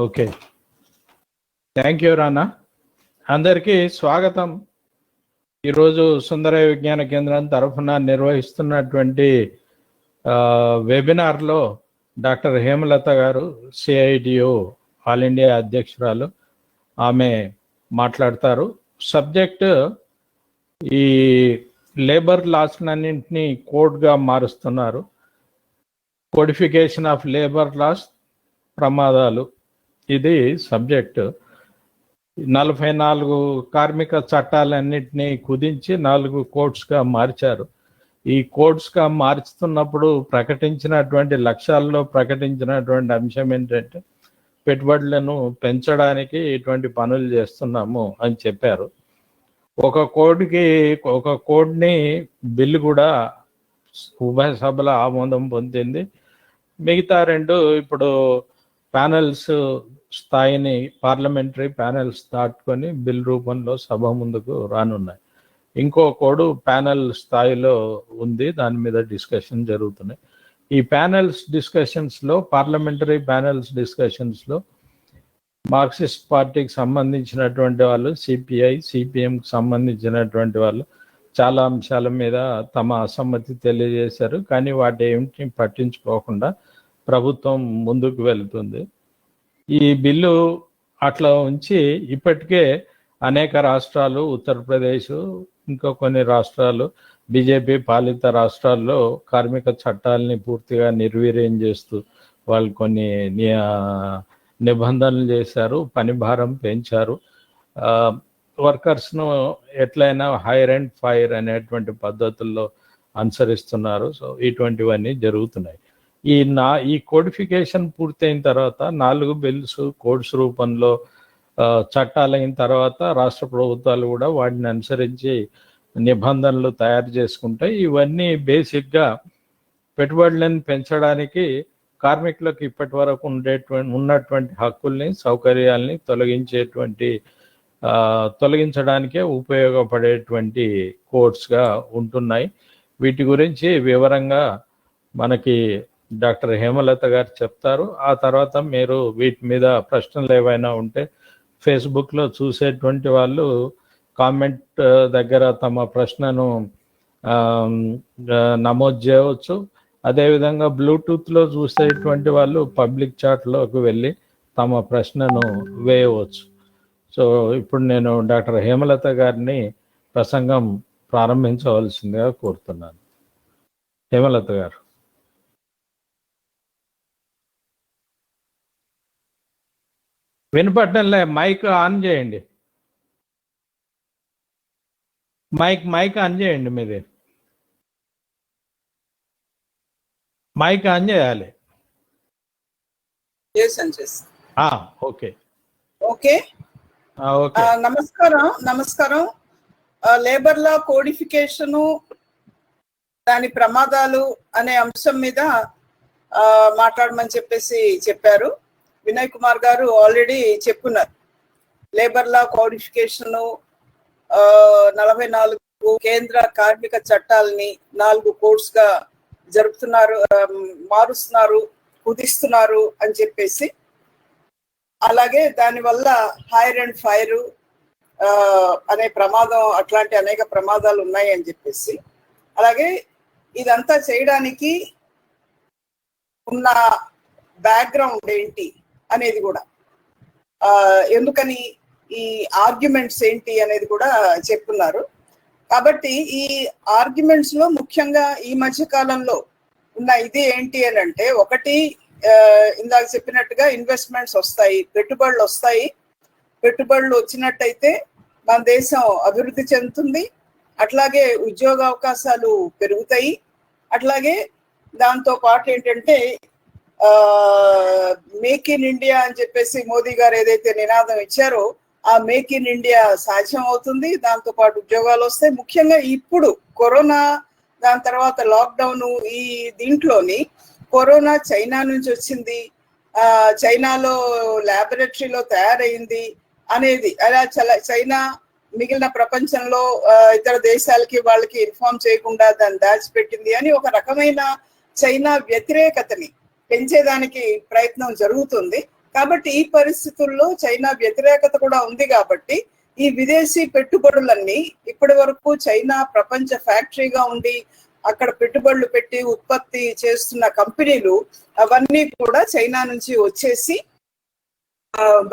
Okay, thank you రానా. అందరికీ స్వాగతం. ఈరోజు సుందరయ్య విజ్ఞాన కేంద్రం తరఫున నిర్వహిస్తున్నటువంటి వెబినార్లో డాక్టర్ హేమలత గారు, సిఐటియు ఆల్ ఇండియా అధ్యక్షురాలు, ఆమె మాట్లాడతారు. సబ్జెక్ట్ ఈ లేబర్ లాస్లన్నింటినీ కోడ్గా మారుస్తున్నారు. కోడిఫికేషన్ ఆఫ్ లేబర్ లాస్, ప్రమాదాలు, ఇది సబ్జెక్టు. 44 కార్మిక చట్టాలన్నింటినీ కుదించి 4 కోడ్స్గా మార్చారు. ఈ కోడ్స్గా మార్చుతున్నప్పుడు ప్రకటించినటువంటి లక్ష్యాల్లో ప్రకటించినటువంటి అంశం ఏంటంటే పెట్టుబడులను పెంచడానికి ఇటువంటి పనులు చేస్తున్నాము అని చెప్పారు. ఒక కోడ్ని బిల్లు కూడా ఉభయ సభల ఆమోదం పొందింది. మిగతా 2 ఇప్పుడు ప్యానెల్స్ స్థాయిని, పార్లమెంటరీ ప్యానెల్స్ దాటుకొని బిల్ రూపంలో సభ ముందుకు రానున్నాయి. ఇంకో కోడ్ ప్యానెల్ స్థాయిలో ఉంది, దాని మీద డిస్కషన్ జరుగుతున్నాయి. ఈ ప్యానెల్స్ డిస్కషన్స్లో, పార్లమెంటరీ ప్యానెల్స్ డిస్కషన్స్లో మార్క్సిస్ట్ పార్టీకి సంబంధించినటువంటి వాళ్ళు, సిపిఐ, సిపిఎంకి సంబంధించినటువంటి వాళ్ళు చాలా అంశాల మీద తమ అసమ్మతి తెలియజేశారు. కానీ వాటి ఏమిటి పట్టించుకోకుండా ప్రభుత్వం ముందుకు వెళ్తుంది. ఈ బిల్లు అట్లా ఉంచి ఇప్పటికే అనేక రాష్ట్రాలు, ఉత్తరప్రదేశ్, ఇంకా కొన్ని రాష్ట్రాలు, బీజేపీ పాలిత రాష్ట్రాల్లో కార్మిక చట్టాలని పూర్తిగా నిర్వీర్యం చేస్తూ వాళ్ళు కొన్ని నిబంధనలు చేశారు, పని భారం పెంచారు. వర్కర్స్ను ఎట్లయినా హైర్ అండ్ ఫైర్ అనేటువంటి పద్ధతుల్లో అనుసరిస్తున్నారు. సో ఇటువంటివన్నీ జరుగుతున్నాయి. ఈ కోడిఫికేషన్ పూర్తయిన తర్వాత 4 బిల్స్ కోడ్స్ రూపంలో చట్టాలైన తర్వాత రాష్ట్ర ప్రభుత్వాలు కూడా వాటిని అనుసరించి నిబంధనలు తయారు చేసుకుంటాయి. ఇవన్నీ బేసిక్గా పెట్టుబడులను పెంచడానికి, కార్మికులకు ఇప్పటి వరకు ఉన్నటువంటి హక్కుల్ని, సౌకర్యాల్ని తొలగించడానికే ఉపయోగపడేటువంటి కోడ్స్గా ఉంటున్నాయి. వీటి గురించి వివరంగా మనకి డాక్టర్ హేమలత గారు చెప్తారు. ఆ తర్వాత మీరు వీటి మీద ప్రశ్నలు ఏవైనా ఉంటే ఫేస్బుక్లో చూసేటువంటి వాళ్ళు కామెంట్ దగ్గర తమ ప్రశ్నను నమోదు చేయవచ్చు. అదేవిధంగా బ్లూటూత్లో చూసేటువంటి వాళ్ళు పబ్లిక్ చాట్లోకి వెళ్ళి తమ ప్రశ్నను వేయవచ్చు. సో ఇప్పుడు నేను డాక్టర్ హేమలత గారిని ప్రసంగం ప్రారంభించవలసిందిగా కోరుతున్నాను. హేమలత గారు. వినపడటంలే, మైక్ ఆన్ చేయండి. మైక్ ఆన్ చేయండి. మీది మైక్ ఆన్ చేయాలి. Okay okay. నమస్కారం. లేబర్ లా కోడిఫికేషను, దాని ప్రమాదాలు అనే అంశం మీద మాట్లాడమని చెప్పారు. వినయ్ కుమార్ గారు ఆల్రెడీ చెప్పున్నారు. లేబర్ లా కోడిఫికేషను 44 కేంద్ర కార్మిక చట్టాలని 4 కోడ్స్ గా జరుపుతున్నారు, మారుస్తున్నారు, కుదిస్తున్నారు అని చెప్పేసి. అలాగే దానివల్ల హైర్ అండ్ ఫైర్ అనే ప్రమాదం, అట్లాంటి అనేక ప్రమాదాలు ఉన్నాయి అని చెప్పేసి. అలాగే ఇదంతా చేయడానికి ఉన్న బ్యాక్గ్రౌండ్ ఏంటి అనేది కూడా, ఎందుకని ఈ ఆర్గ్యుమెంట్స్ ఏంటి అనేది కూడా చెప్తున్నారు. కాబట్టి ఈ ఆర్గ్యుమెంట్స్ లో ముఖ్యంగా ఈ మధ్య కాలంలో ఉన్న ఇది ఏంటి అని అంటే, ఒకటి ఇందాక చెప్పినట్టుగా ఇన్వెస్ట్మెంట్స్ వస్తాయి, పెట్టుబడులు వస్తాయి. పెట్టుబడులు వచ్చినట్టయితే మన దేశం అభివృద్ధి చెందుతుంది, అట్లాగే ఉద్యోగ అవకాశాలు పెరుగుతాయి. అట్లాగే దాంతో పాటు ఏంటంటే మేక్ ఇన్ ఇండియా అని చెప్పేసి మోదీ గారు ఏదైతే నినాదం ఇచ్చారో ఆ మేక్ ఇన్ ఇండియా సాధ్యం అవుతుంది. దాంతో పాటు ఉద్యోగాలు వస్తాయి. ముఖ్యంగా ఇప్పుడు కరోనా, దాని తర్వాత లాక్డౌన్, ఈ దీంట్లోని కరోనా చైనా నుంచి వచ్చింది, చైనాలో ల్యాబొరేటరీలో తయారైంది అనేది, అలా చైనా మిగిలిన ప్రపంచంలో ఇతర దేశాలకి వాళ్ళకి ఇన్ఫార్మ్ చేయకుండా దాన్ని దాచిపెట్టింది అని ఒక రకమైన చైనా వ్యతిరేకతని పెంచేదానికి ప్రయత్నం జరుగుతుంది. కాబట్టి ఈ పరిస్థితుల్లో చైనా వ్యతిరేకత కూడా ఉంది కాబట్టి ఈ విదేశీ పెట్టుబడులన్నీ ఇప్పటి వరకు చైనా ప్రపంచ ఫ్యాక్టరీగా ఉండి అక్కడ పెట్టుబడులు పెట్టి ఉత్పత్తి చేస్తున్న కంపెనీలు అవన్నీ కూడా చైనా నుంచి వచ్చేసి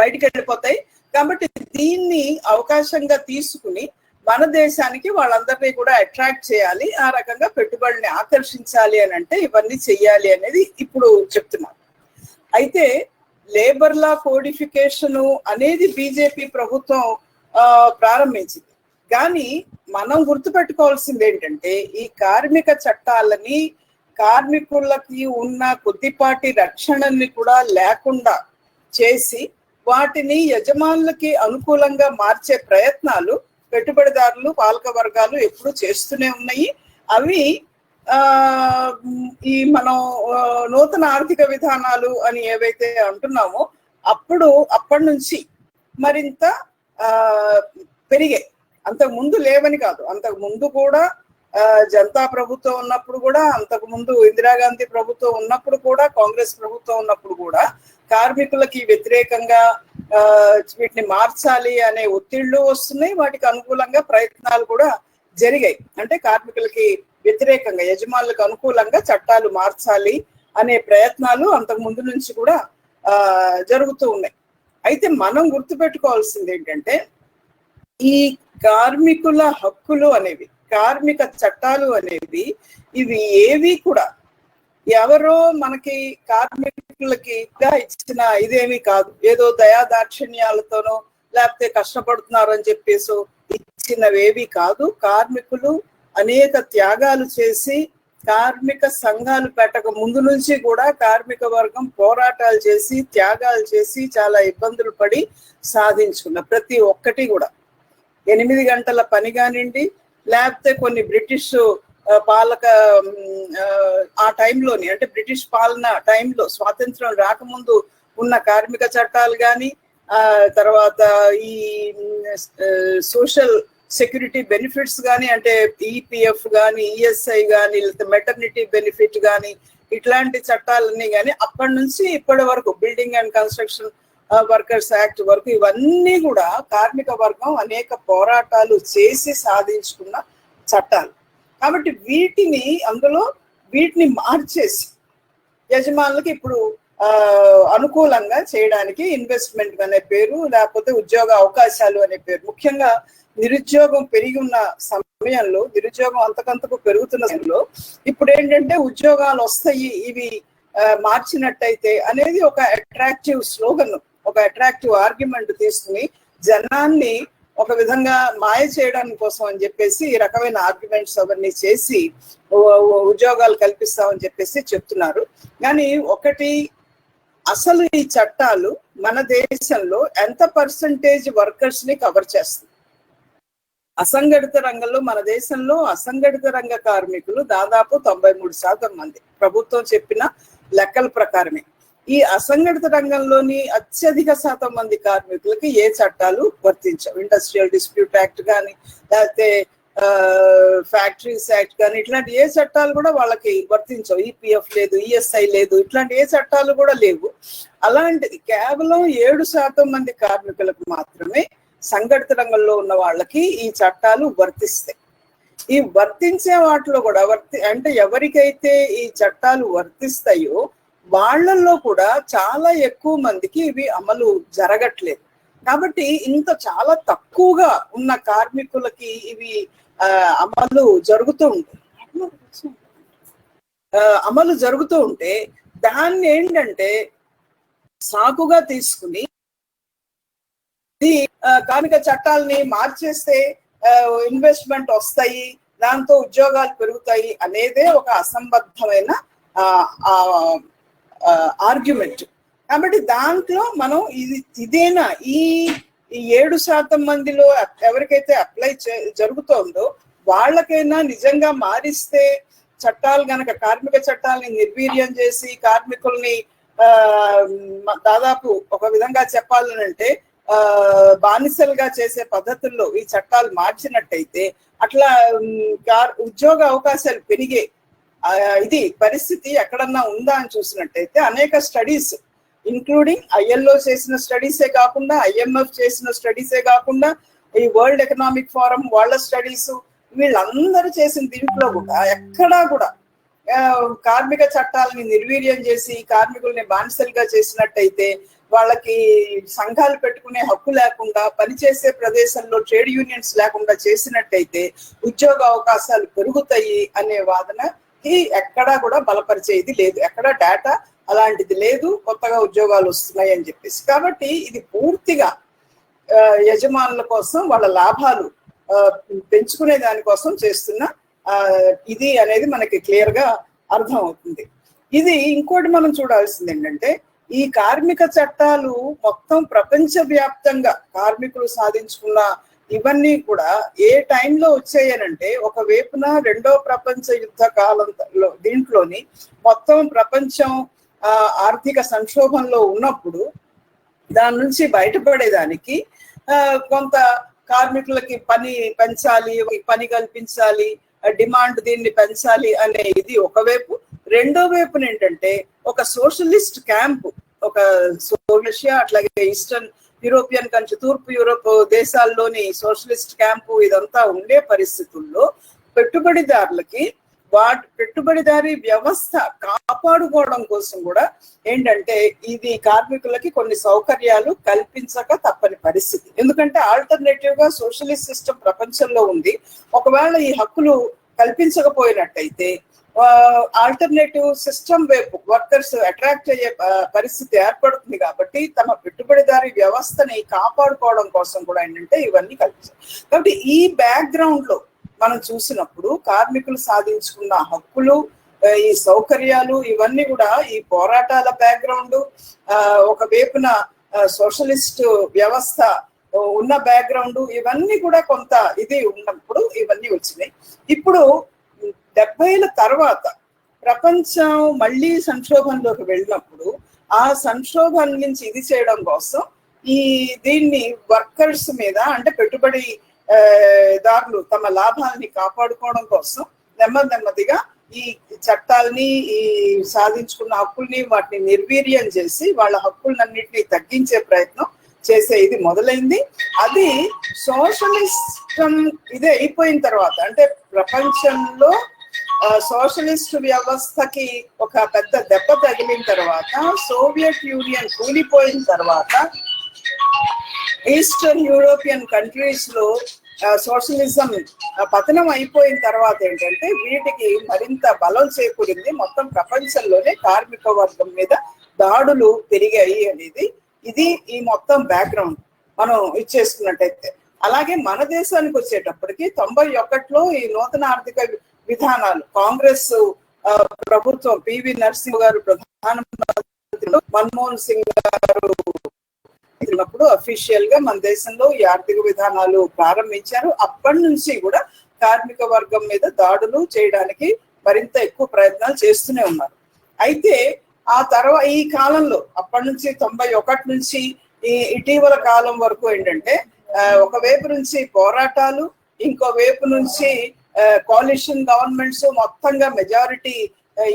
బయటికి వెళ్ళిపోతాయి. కాబట్టి దీన్ని అవకాశంగా తీసుకుని మన దేశానికి వాళ్ళందరినీ కూడా అట్రాక్ట్ చేయాలి, ఆ రకంగా పెట్టుబడిని ఆకర్షించాలి అని అంటే ఇవన్నీ చెయ్యాలి అనేది ఇప్పుడు చెప్తున్నారు. అయితే లేబర్ లా కోడిఫికేషన్ అనేది బీజేపీ ప్రభుత్వం ప్రారంభించింది. కానీ మనం గుర్తుపెట్టుకోవాల్సింది ఏంటంటే ఈ కార్మిక చట్టాలని కార్మికులకి ఉన్న కొద్దిపాటి రక్షణని కూడా లేకుండా చేసి వాటిని యజమానులకి అనుకూలంగా మార్చే ప్రయత్నాలు పెట్టుబడిదారులు పాలక వర్గాలు ఎప్పుడు చేస్తూనే ఉన్నాయి. అవి ఈ మనం నూతన ఆర్థిక విధానాలు అని ఏవైతే అంటున్నామో అప్పటి నుంచి మరింత పెరిగాయి. అంతకు ముందు లేవని కాదు, అంతకు ముందు కూడా జనతా ప్రభుత్వం ఉన్నప్పుడు కూడా, అంతకు ముందు ఇందిరాగాంధీ ప్రభుత్వం ఉన్నప్పుడు కూడా, కాంగ్రెస్ ప్రభుత్వం ఉన్నప్పుడు కూడా కార్మికులకి వ్యతిరేకంగా వీటిని మార్చాలి అనే ఒత్తిళ్లు వస్తున్నాయి. వాటికి అనుకూలంగా ప్రయత్నాలు కూడా జరిగాయి. అంటే కార్మికులకి వ్యతిరేకంగా యజమానులకు అనుకూలంగా చట్టాలు మార్చాలి అనే ప్రయత్నాలు అంతకు ముందు నుంచి కూడా జరుగుతూ ఉన్నాయి. అయితే మనం గుర్తుపెట్టుకోవాల్సింది ఏంటంటే ఈ కార్మికుల హక్కులు అనేవి, కార్మిక చట్టాలు అనేవి ఇవి ఏవి కూడా ఎవరో మనకి కార్మికులకి ఇచ్చిన ఇదేమీ కాదు. ఏదో దయాదాక్షిణ్యాలతోనో లేకపోతే కష్టపడుతున్నారు అని చెప్పేసి ఇచ్చినవేవి కాదు. కార్మికులు అనేక త్యాగాలు చేసి కార్మిక సంఘాలు పెట్టక ముందు నుంచి కూడా కార్మిక వర్గం పోరాటాలు చేసి త్యాగాలు చేసి చాలా ఇబ్బందులు పడి సాధించుకున్న ప్రతి ఒక్కటి కూడా 8 గంటల పని కానివ్వండి, లేకపోతే కొన్ని బ్రిటిష్ పాలక ఆ టైంలోని అంటే బ్రిటిష్ పాలన టైంలో స్వాతంత్రం రాకముందు ఉన్న కార్మిక చట్టాలు కానీ, తర్వాత ఈ సోషల్ సెక్యూరిటీ బెనిఫిట్స్ కానీ అంటే ఈపీఎఫ్ కానీ, ఈఎస్ఐ కానీ, లేకపోతే మెటర్నిటీ బెనిఫిట్ కానీ, ఇట్లాంటి చట్టాలన్నీ కానీ అప్పటి నుంచి ఇప్పటి వరకు building and construction workers act వరకు ఇవన్నీ కూడా కార్మిక వర్గం అనేక పోరాటాలు చేసి సాధించుకున్న చట్టాలు. కాబట్టి వీటిని మార్చేసి యజమానులకు ఇప్పుడు అనుకూలంగా చేయడానికి ఇన్వెస్ట్మెంట్ అనే పేరు, లేకపోతే ఉద్యోగ అవకాశాలు అనే పేరు, ముఖ్యంగా నిరుద్యోగం పెరిగి ఉన్న సమయంలో, నిరుద్యోగం అంతకంతకు పెరుగుతున్న సమయంలో ఇప్పుడు ఏంటంటే ఉద్యోగాలు వస్తాయి ఇవి మార్చినట్టయితే అనేది ఒక అట్రాక్టివ్ స్లోగన్, ఒక అట్రాక్టివ్ ఆర్గ్యుమెంట్ తీసుకుని జనాన్ని ఒక విధంగా మాయ చేయడానికి కోసం అని చెప్పేసి ఈ రకమైన ఆర్గ్యుమెంట్స్ అవన్నీ చేసి ఉద్యోగాలు కల్పిస్తామని చెప్పేసి చెప్తున్నారు. కానీ ఒకటి, అసలు ఈ చట్టాలు మన దేశంలో ఎంత పర్సంటేజ్ వర్కర్స్ ని కవర్ చేస్తుంది? అసంఘటిత రంగంలో మన దేశంలో అసంఘటిత రంగ కార్మికులు దాదాపు 93% మంది, ప్రభుత్వం చెప్పిన లెక్కల ప్రకారమే. ఈ అసంఘటిత రంగంలోని అత్యధిక శాతం మంది కార్మికులకి ఏ చట్టాలు వర్తించవు. ఇండస్ట్రియల్ డిస్ప్యూట్ యాక్ట్ కానీ, లేకపోతే ఫ్యాక్టరీస్ యాక్ట్ కానీ, ఇట్లాంటి ఏ చట్టాలు కూడా వాళ్ళకి వర్తించవు. ఈపీఎఫ్ లేదు, ఈఎస్ఐ లేదు, ఇట్లాంటి ఏ చట్టాలు కూడా లేవు. అలాంటిది కేవలం 7% మంది కార్మికులకు మాత్రమే సంఘటిత రంగంలో ఉన్న వాళ్ళకి ఈ చట్టాలు వర్తిస్తాయి. ఈ వర్తించే వాటిలో కూడా అంటే ఎవరికైతే ఈ చట్టాలు వర్తిస్తాయో వాళ్ళల్లో కూడా చాలా ఎక్కువ మందికి ఇవి అమలు జరగట్లేదు. కాబట్టి ఇంత చాలా తక్కువగా ఉన్న కార్మికులకి ఇవి అమలు జరుగుతూ ఉంటే దాన్ని ఏంటంటే సాకుగా తీసుకుని కార్మిక చట్టాలని మార్చేస్తే ఇన్వెస్ట్మెంట్ వస్తాయి, దాంతో ఉద్యోగాలు పెరుగుతాయి అనేదే ఒక అసంబద్ధమైన ఆర్గ్యుమెంట్. కాబట్టి దాంట్లో మనం ఇదేనా ఈ 7% మందిలో ఎవరికైతే అప్లై జరుగుతోందో వాళ్ళకైనా నిజంగా మారిస్తే చట్టాలు గనక కార్మిక చట్టాలని నిర్వీర్యం చేసి కార్మికుల్ని దాదాపు ఒక విధంగా చెప్పాలనంటే బానిసలుగా చేసే పద్ధతుల్లో ఈ చట్టాలు మార్చినట్టయితే అట్లా ఉద్యోగ అవకాశాలు పెరిగే ఇది పరిస్థితి ఎక్కడన్నా ఉందా అని చూసినట్టయితే అనేక స్టడీస్ ఇంక్లూడింగ్ ఐఎల్ఓ చేసిన స్టడీసే కాకుండా, ఐఎంఎఫ్ చేసిన స్టడీసే కాకుండా, ఈ వరల్డ్ ఎకనామిక్ ఫోరం వాళ్ళ స్టడీస్, వీళ్ళందరూ చేసిన దీంట్లో కూడా ఎక్కడా కూడా కార్మిక చట్టాలని నిర్వీర్యం చేసి కార్మికుల్ని బానిసలుగా చేసినట్టయితే, వాళ్ళకి సంఘాలు పెట్టుకునే హక్కు లేకుండా, పనిచేసే ప్రదేశంలో ట్రేడ్ యూనియన్స్ లేకుండా చేసినట్టయితే ఉద్యోగ అవకాశాలు పెరుగుతాయి అనే వాదనకి ఎక్కడా కూడా బలపరిచేది లేదు. ఎక్కడ డేటా అలాంటిది లేదు, కొత్తగా ఉద్యోగాలు వస్తున్నాయి అని చెప్పేసి. కాబట్టి ఇది పూర్తిగా యజమానుల కోసం, వాళ్ళ లాభాలు పెంచుకునే దానికోసం చేస్తున్న ఇది అనేది మనకి క్లియర్ గా అర్థం అవుతుంది. ఇది ఇంకోటి మనం చూడాల్సింది ఏంటంటే, ఈ కార్మిక చట్టాలు మొత్తం ప్రపంచవ్యాప్తంగా కార్మికులు సాధించుకున్న ఇవన్నీ కూడా ఏ టైంలో వచ్చాయనంటే, ఒకవైపున రెండో ప్రపంచ యుద్ధ కాలంలో దీంట్లోని మొత్తం ప్రపంచం ఆర్థిక సంక్షోభంలో ఉన్నప్పుడు దాని నుంచి బయటపడేదానికి కొంత కార్మికులకి పని పెంచాలి, పని కల్పించాలి, డిమాండ్ దీన్ని పెంచాలి అనే ఇది ఒకవైపు. రెండో వైపున ఏంటంటే ఒక సోషలిస్ట్ క్యాంపు, ఒక రష్యా అట్లాగే ఈస్టర్న్ యూరోపియన్ కంట్రీ, తూర్పు యూరోప్ దేశాల్లోని సోషలిస్ట్ క్యాంపు ఇదంతా ఉండే పరిస్థితుల్లో పెట్టుబడిదారులకి పెట్టుబడిదారీ వ్యవస్థ కాపాడుకోవడం కోసం కూడా ఏంటంటే ఇది కార్మికులకి కొన్ని సౌకర్యాలు కల్పించక తప్పని పరిస్థితి. ఎందుకంటే ఆల్టర్నేటివ్ గా సోషలిస్ట్ సిస్టమ్ ప్రపంచంలో ఉంది. ఒకవేళ ఈ హక్కులు కల్పించకపోయినట్టయితే ఆల్టర్నేటివ్ సిస్టమ్ వైపు వర్కర్స్ అట్రాక్ట్ అయ్యే పరిస్థితి ఏర్పడుతుంది. కాబట్టి తమ పెట్టుబడిదారీ వ్యవస్థని కాపాడుకోవడం కోసం కూడా ఏంటంటే ఇవన్నీ కల్పిస్తారు. కాబట్టి ఈ బ్యాక్గ్రౌండ్ లో మనం చూసినప్పుడు కార్మికులు సాధించుకున్న హక్కులు, ఈ సౌకర్యాలు ఇవన్నీ కూడా ఈ పోరాటాల బ్యాక్గ్రౌండ్, ఒక వైపున సోషలిస్ట్ వ్యవస్థ ఉన్న బ్యాక్గ్రౌండ్, ఇవన్నీ కూడా కొంత ఇది ఉన్నప్పుడు ఇవన్నీ వచ్చినాయి. ఇప్పుడు 70ల తర్వాత ప్రపంచం మళ్ళీ సంక్షోభంలోకి వెళ్ళినప్పుడు ఆ సంక్షోభం నుంచి ఇది చేయడం కోసం దీన్ని వర్కర్స్ మీద, అంటే పెట్టుబడి దారులు తమ లాభాలని కాపాడుకోవడం కోసం నెమ్మదిగా ఈ చట్టాలని, ఈ సాధించుకున్న హక్కుల్ని వాటిని నిర్వీర్యం చేసి వాళ్ళ హక్కులన్నింటినీ తగ్గించే ప్రయత్నం చేసే ఇది మొదలైంది. అది సోషలిస్టం ఇదే అయిపోయిన తర్వాత, అంటే ప్రపంచంలో సోషలిస్ట్ వ్యవస్థకి ఒక పెద్ద దెబ్బ తగిలిన తర్వాత, సోవియట్ యూనియన్ కూలిపోయిన తర్వాత, ఈస్టర్న్ యూరోపియన్ కంట్రీస్ లో సోషలిజం పతనం అయిపోయిన తర్వాత ఏంటంటే వీటికి మరింత బలం చేకూరింది. మొత్తం ప్రపంచంలోనే కార్మిక వర్గం మీద దాడులు పెరిగాయి అనేది ఇది ఈ మొత్తం బ్యాక్గ్రౌండ్ మనం ఇచ్చేసుకున్నట్టయితే. అలాగే మన దేశానికి వచ్చేటప్పటికి 91లో ఈ నూతన ఆర్థిక విధానాలు కాంగ్రెస్ ప్రభుత్వం, పివి నరసింహ గారు ప్రధానమంత్రి, మన్మోహన్ సింగ్ గారు ఉన్నప్పుడు అఫీషియల్ గా మన దేశంలో ఈ ఆర్థిక విధానాలు ప్రారంభించారు. అప్పటి నుంచి కూడా కార్మిక వర్గం మీద దాడులు చేయడానికి మరింత ఎక్కువ ప్రయత్నాలు చేస్తూనే ఉన్నారు. అయితే ఆ తర్వాత ఈ కాలంలో అప్పటి నుంచి 91 నుంచి ఈ ఇటీవల కాలం వరకు ఏంటంటే ఒకవైపు నుంచి పోరాటాలు, ఇంకో వైపు నుంచి కోalition గవర్నమెంట్స్, మొత్తంగా మెజారిటీ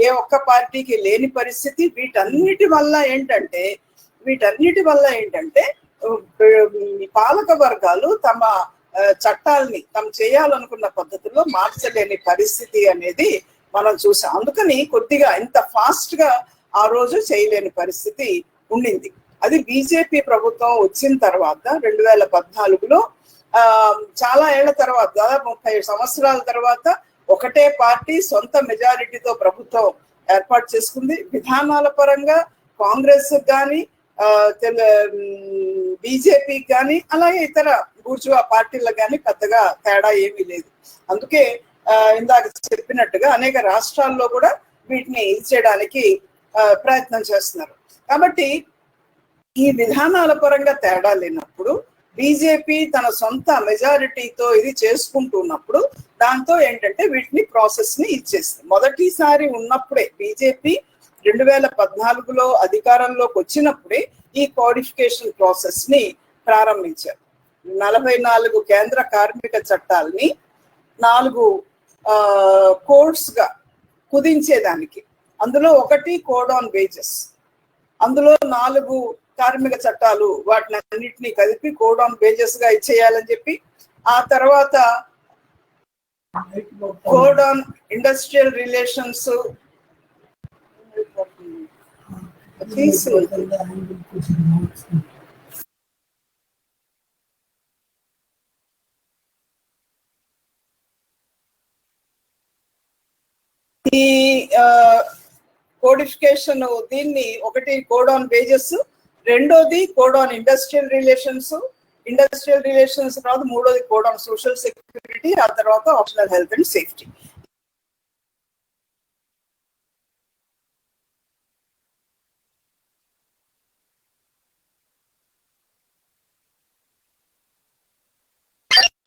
ఏ ఒక్క పార్టీకి లేని పరిస్థితి. వీటన్నిటి వల్ల ఏంటంటే పాలక వర్గాలు తమ చట్టాలని తమ చేయాలనుకున్న పద్ధతుల్లో మార్చలేని పరిస్థితి అనేది మనం చూసాం. అందుకని కొద్దిగా ఇంత ఫాస్ట్ గా ఆ రోజు చేయలేని పరిస్థితి ఉండింది. అది బీజేపీ ప్రభుత్వం వచ్చిన తర్వాత 2014లో చాలా ఏళ్ల తర్వాత, దాదాపు 30 సంవత్సరాల తర్వాత ఒకటే పార్టీ సొంత మెజారిటీతో ప్రభుత్వం ఏర్పాటు చేసుకుంది. విధానాల పరంగా కాంగ్రెస్ కానీ, బీజేపీకి కానీ, అలాగే ఇతర బూర్జువా పార్టీలకు కానీ పెద్దగా తేడా ఏమీ లేదు. అందుకే ఇందాక చెప్పినట్టుగా అనేక రాష్ట్రాల్లో కూడా వీటిని ఇది చేయడానికి ప్రయత్నం చేస్తున్నారు. కాబట్టి ఈ విధానాల పరంగా తేడా లేనప్పుడు బీజేపీ తన సొంత మెజారిటీతో ఇది చేసుకుంటున్నప్పుడు దాంతో ఏంటంటే వీటిని ప్రాసెస్ ని ఇచ్చేస్తుంది. మొదటిసారి ఉన్నప్పుడే బీజేపీ 2014లో అధికారంలోకి వచ్చినప్పుడే ఈ కోడిఫికేషన్ ప్రాసెస్ ని ప్రారంభించారు. 44 కేంద్ర కార్మిక చట్టాలని 4 కోడ్స్ గా కుదించేదానికి. అందులో ఒకటి కోడ్ ఆన్ వేజెస్, అందులో 4 కార్మిక చట్టాలు వాటిని అన్నింటినీ కలిపి కోడ్ ఆన్ పేజెస్ గా ఇచ్చేయాలని చెప్పి, ఆ తర్వాత కోడ్ ఆన్ ఇండస్ట్రియల్ రిలేషన్స్ ఈ కోడిఫికేషన్ దీన్ని ఒకటి కోడ్ ఆన్ వేజెస్, రెండోది కోడ్ ఆన్ ఇండస్ట్రియల్ రిలేషన్స్ తర్వాత మూడోది కోడ్ ఆన్ సోషల్ సెక్యూరిటీ, ఆ తర్వాత ఆప్షనల్ హెల్త్ అండ్ సేఫ్టీ.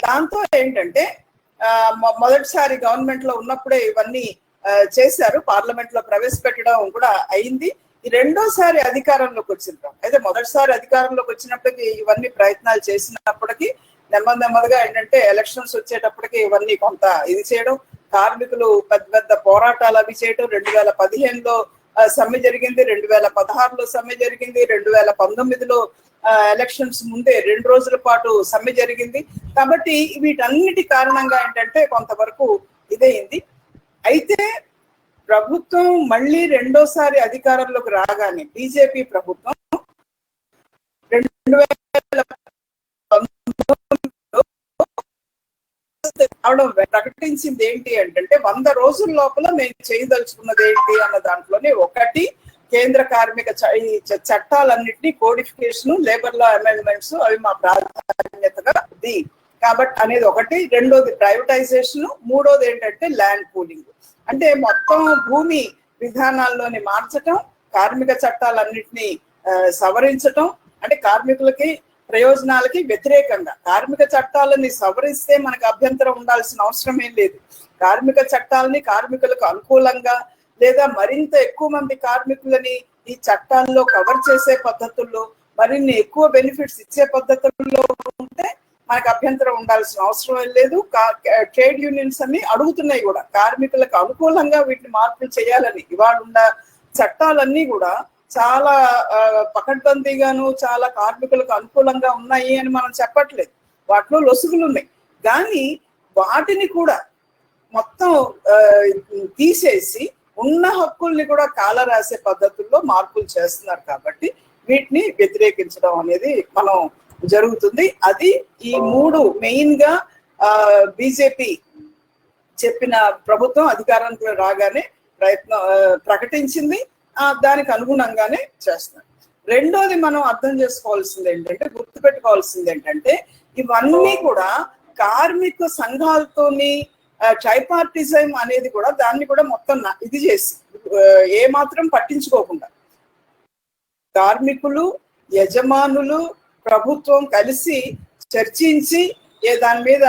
దాంతో ఏంటంటే మొదటిసారి గవర్నమెంట్ లో ఉన్నప్పుడే ఇవన్నీ చేశారు, పార్లమెంట్ లో ప్రవేశపెట్టడం కూడా అయింది. ఈ రెండోసారి అధికారంలోకి వచ్చింటాం. అయితే మొదటిసారి అధికారంలోకి వచ్చినప్పటికీ ఇవన్నీ ప్రయత్నాలు చేసినప్పటికీ నెమ్మదిగా ఏంటంటే ఎలక్షన్స్ వచ్చేటప్పటికి ఇవన్నీ కొంత ఇది చేయడం, కార్మికులు పెద్ద పెద్ద పోరాటాలు అవి చేయడం. 2015లో సమ్మె జరిగింది, 2016లో సమ్మె జరిగింది, 2019లో ఎలక్షన్స్ ముందే 2 రోజుల పాటు సమ్మె జరిగింది. కాబట్టి వీటన్నిటి కారణంగా ఏంటంటే కొంతవరకు ఇదైంది. అయితే ప్రభుత్వం మళ్ళీ రెండోసారి అధికారంలోకి రాగానే బీజేపీ ప్రభుత్వం 2019లో ప్రకటించింది ఏంటి అంటే 100 రోజుల లోపల మేము చేయదలుచుకున్నది ఏంటి అన్న దాంట్లోనే ఒకటి కేంద్ర కార్మిక చట్టాలన్నింటినీ కోడిఫికేషన్, లేబర్ లా అమెండ్మెంట్స్ అవి మా ప్రాధాన్యతగా ఉంది కాబట్టి అనేది ఒకటి. రెండోది ప్రైవేటైజేషన్, మూడోది ఏంటంటే ల్యాండ్ పూలింగ్. అంటే మొత్తం భూమి విధానాల్లోని మార్చటం, కార్మిక చట్టాలన్నింటినీ సవరించటం, అంటే కార్మికులకి ప్రయోజనాలకి వ్యతిరేకంగా. కార్మిక చట్టాలని సవరిస్తే మనకు అభ్యంతరం ఉండాల్సిన అవసరం ఏం లేదు. కార్మిక చట్టాలని కార్మికులకు అనుకూలంగా లేదా మరింత ఎక్కువ మంది కార్మికులని ఈ చట్టాల్లో కవర్ చేసే పద్ధతుల్లో, మరిన్ని ఎక్కువ బెనిఫిట్స్ ఇచ్చే పద్ధతుల్లో ఉంటే మనకు అభ్యంతరం ఉండాల్సిన అవసరం ఏం లేదు. ట్రేడ్ యూనియన్స్ అన్ని అడుగుతున్నాయి కూడా కార్మికులకు అనుకూలంగా వీటిని మార్పులు చేయాలని. ఇవాళ ఉన్న చట్టాలన్నీ కూడా చాలా పకడ్బందీగాను చాలా కార్మికులకు అనుకూలంగా ఉన్నాయి అని మనం చెప్పట్లేదు, వాటిలో లొసుగులు ఉన్నాయి. కానీ వాటిని కూడా మొత్తం తీసేసి ఉన్న హక్కుల్ని కూడా కాలరాసే పద్ధతుల్లో మార్పులు చేస్తున్నారు. కాబట్టి వీటిని వ్యతిరేకించడం అనేది మనం జరుగుతుంది. అది ఈ 3 మెయిన్ గా బీజేపీ చెప్పిన ప్రభుత్వం అధికారానికి రాగానే ప్రకటించింది, దానికి అనుగుణంగానే చేస్తున్నారు. రెండోది మనం అర్థం చేసుకోవాల్సింది ఏంటంటే, గుర్తుపెట్టుకోవాల్సింది ఏంటంటే, ఇవన్నీ కూడా కార్మిక సంఘాలతోని ట్రైపార్టిజం అనేది కూడా దాన్ని కూడా మొత్తం ఇది చేసి ఏ మాత్రం పట్టించుకోకుండా కార్మికులు, యజమానులు, ప్రభుత్వం కలిసి చర్చించి దాని మీద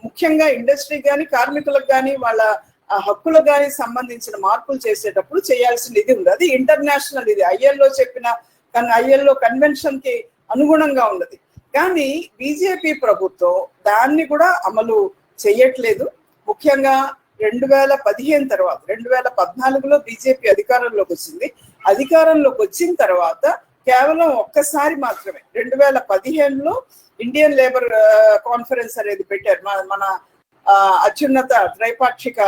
ముఖ్యంగా ఇండస్ట్రీ కానీ కార్మికులకు కానీ వాళ్ళ హక్కులకు కానీ సంబంధించిన మార్పులు చేసేటప్పుడు చేయాల్సిన ఇది ఉంది. అది ఇంటర్నేషనల్, ఇది ఐఎల్ఓ కన్వెన్షన్ కి అనుగుణంగా ఉన్నది. కానీ బీజేపీ ప్రభుత్వం దాన్ని కూడా అమలు చేయట్లేదు. ముఖ్యంగా 2015 తర్వాత 2014లో బీజేపీ అధికారంలోకి వచ్చింది. అధికారంలోకి వచ్చిన తర్వాత కేవలం ఒక్కసారి మాత్రమే 2015లో ఇండియన్ లేబర్ కాన్ఫరెన్స్ అనేది పెట్టారు. మన అత్యున్నత త్రైపాక్షిక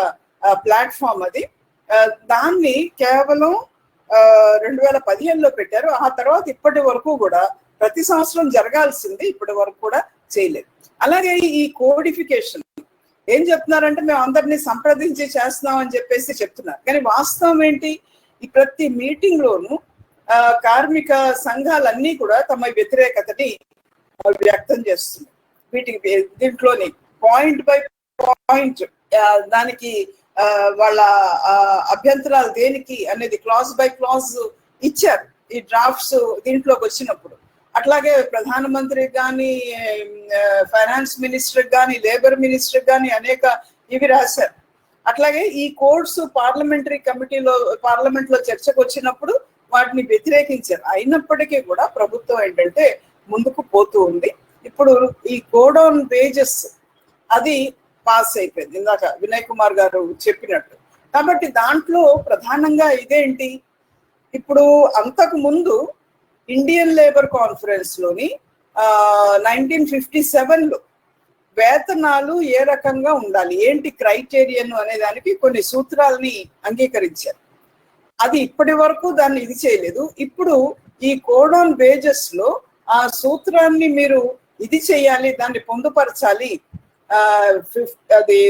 ప్లాట్ఫామ్ అది. దాన్ని కేవలం 2015లో పెట్టారు. ఆ తర్వాత ఇప్పటి వరకు కూడా ప్రతి సంవత్సరం జరగాల్సింది ఇప్పటి వరకు కూడా చేయలేదు. అలాగే ఈ కోడిఫికేషన్ ఏం చెప్తున్నారంటే మేము అందరినీ సంప్రదించి చేస్తున్నాం అని చెప్పేసి చెప్తున్నారు. కానీ వాస్తవం ఏంటి, ఈ ప్రతి మీటింగ్ లోను కార్మిక సంఘాలన్నీ కూడా తమ వ్యతిరేకతని వ్యక్తం చేస్తున్నాయి. దీంట్లోని పాయింట్ బై పాయింట్ దానికి వాళ్ళ అభ్యంతరాలు దేనికి అనేది క్లాజ్ బై క్లాజ్ ఇచ్చారు ఈ డ్రాఫ్ట్స్ దీంట్లోకి వచ్చినప్పుడు. అట్లాగే ప్రధానమంత్రి కానీ, ఫైనాన్స్ మినిస్టర్ కానీ, లేబర్ మినిస్టర్ కానీ అనేక ఇవి రాశారు. అట్లాగే ఈ కోడ్స్ పార్లమెంట్ లో చర్చకు వచ్చినప్పుడు వాటిని వ్యతిరేకించారు. అయినప్పటికీ కూడా ప్రభుత్వం ఏంటంటే ముందుకు పోతూ ఉంది. ఇప్పుడు ఈ కోడ్ ఆన్ వేజెస్ అది పాస్ అయిపోయింది, ఇందాక వినయ్ కుమార్ గారు చెప్పినట్టు. కాబట్టి దాంట్లో ప్రధానంగా ఇదేంటి, ఇప్పుడు అంతకు ముందు ఇండియన్ లేబర్ కాన్ఫరెన్స్ లోని 1957లో వేతనాలు ఏ రకంగా ఉండాలి, ఏంటి క్రైటీరియన్ అనే దానికి కొన్ని సూత్రాలని అంగీకరించారు. అది ఇప్పటి వరకు దాన్ని ఇది చేయలేదు. ఇప్పుడు ఈ కోడ్ ఆన్ వేజెస్ లో ఆ సూత్రాన్ని మీరు ఇది చేయాలి, దాన్ని పొందుపరచాలి. అది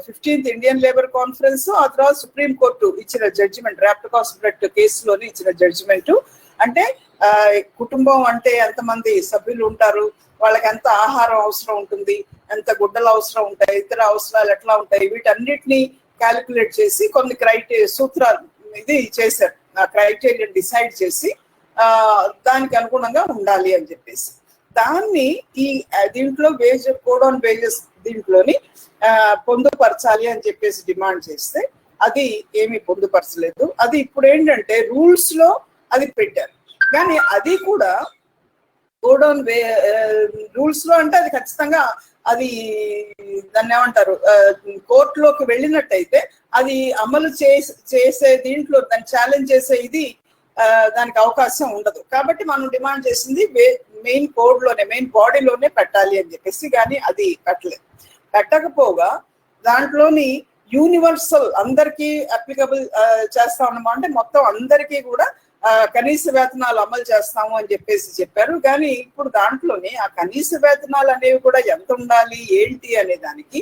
15th ఇండియన్ లేబర్ కాన్ఫరెన్స్, ఆ తర్వాత సుప్రీం కోర్టు ఇచ్చిన జడ్జిమెంట్, ర్యాప్ట్ కాస్బ్రెట్ కేసులోని ఇచ్చిన జడ్జిమెంట్. అంటే కుటుంబం అంటే ఎంతమంది సభ్యులు ఉంటారు, వాళ్ళకి ఎంత ఆహారం అవసరం ఉంటుంది, ఎంత గుడ్డలు అవసరం ఉంటాయి, ఇతర అవసరాలు ఎట్లా ఉంటాయి, వీటన్నిటిని క్యాలిక్యులేట్ చేసి కొన్ని సూత్రాలు ఇది చేశారు. ఆ క్రైటీరియన్ డిసైడ్ చేసి దానికి అనుగుణంగా ఉండాలి అని చెప్పేసి దాన్ని ఈ దీంట్లో కోడ్ ఆన్ వేజెస్ దీంట్లోని పొందుపరచాలి అని చెప్పేసి డిమాండ్ చేస్తే అది ఏమీ పొందుపరచలేదు. అది ఇప్పుడు ఏంటంటే రూల్స్ లో అది పెట్టారు, కానీ అది కూడా కోడ్ ఆన్ రూల్స్ లో అంటే అది ఖచ్చితంగా అది దాన్ని ఏమంటారు, కోర్టులోకి వెళ్ళినట్టయితే అది అమలు చేసే దీంట్లో దాన్ని ఛాలెంజ్ చేసే ఇది దానికి అవకాశం ఉండదు. కాబట్టి మనం డిమాండ్ చేసింది మెయిన్ కోడ్ లోనే, మెయిన్ బాడీలోనే పెట్టాలి అని చెప్పేసి, కానీ అది పెట్టకపోగా దాంట్లోని యూనివర్సల్ అందరికీ అప్లికబుల్ చేస్తా ఉన్నామా అంటే మొత్తం అందరికీ కూడా కనీస వేతనాలు అమలు చేస్తాము అని చెప్పేసి చెప్పారు. కానీ ఇప్పుడు దాంట్లోనే ఆ కనీస వేతనాలు అనేవి కూడా ఎంత ఉండాలి ఏంటి అనే దానికి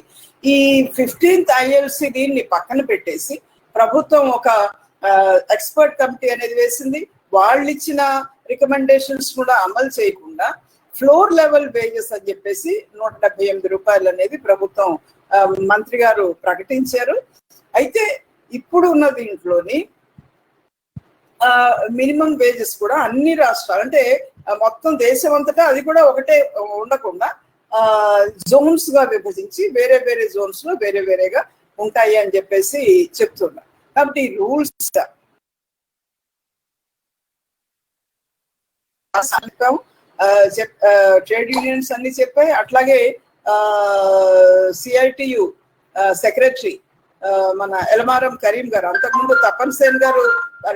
ఈ 15th ILC దీన్ని పక్కన పెట్టేసి ప్రభుత్వం ఒక ఎక్స్పర్ట్ కమిటీ అనేది వేసింది. వాళ్ళు ఇచ్చిన రికమెండేషన్స్ కూడా అమలు చేయకుండా ఫ్లోర్ లెవెల్ వేజెస్ అని చెప్పేసి 178 రూపాయలు అనేది ప్రభుత్వం మంత్రి గారు ప్రకటించారు. అయితే ఇప్పుడు ఉన్న దీంట్లోని మినిమం వేజెస్ కూడా అన్ని రాష్ట్రాలు అంటే మొత్తం దేశం అంతటా అది కూడా ఒకటే ఉండకుండా జోన్స్ గా విభజించి వేరే వేరే జోన్స్ లో వేరే వేరేగా ఉంటాయి అని చెప్పేసి చెప్తున్నారు. కాబట్టి రూల్స్ ట్రేడ్ యూనియన్స్ అన్ని చెప్పాయి. అట్లాగే CITU సెక్రటరీ మన ఎలమారం కరీం గారు, అంతకుముందు తపన్ సేన్ గారు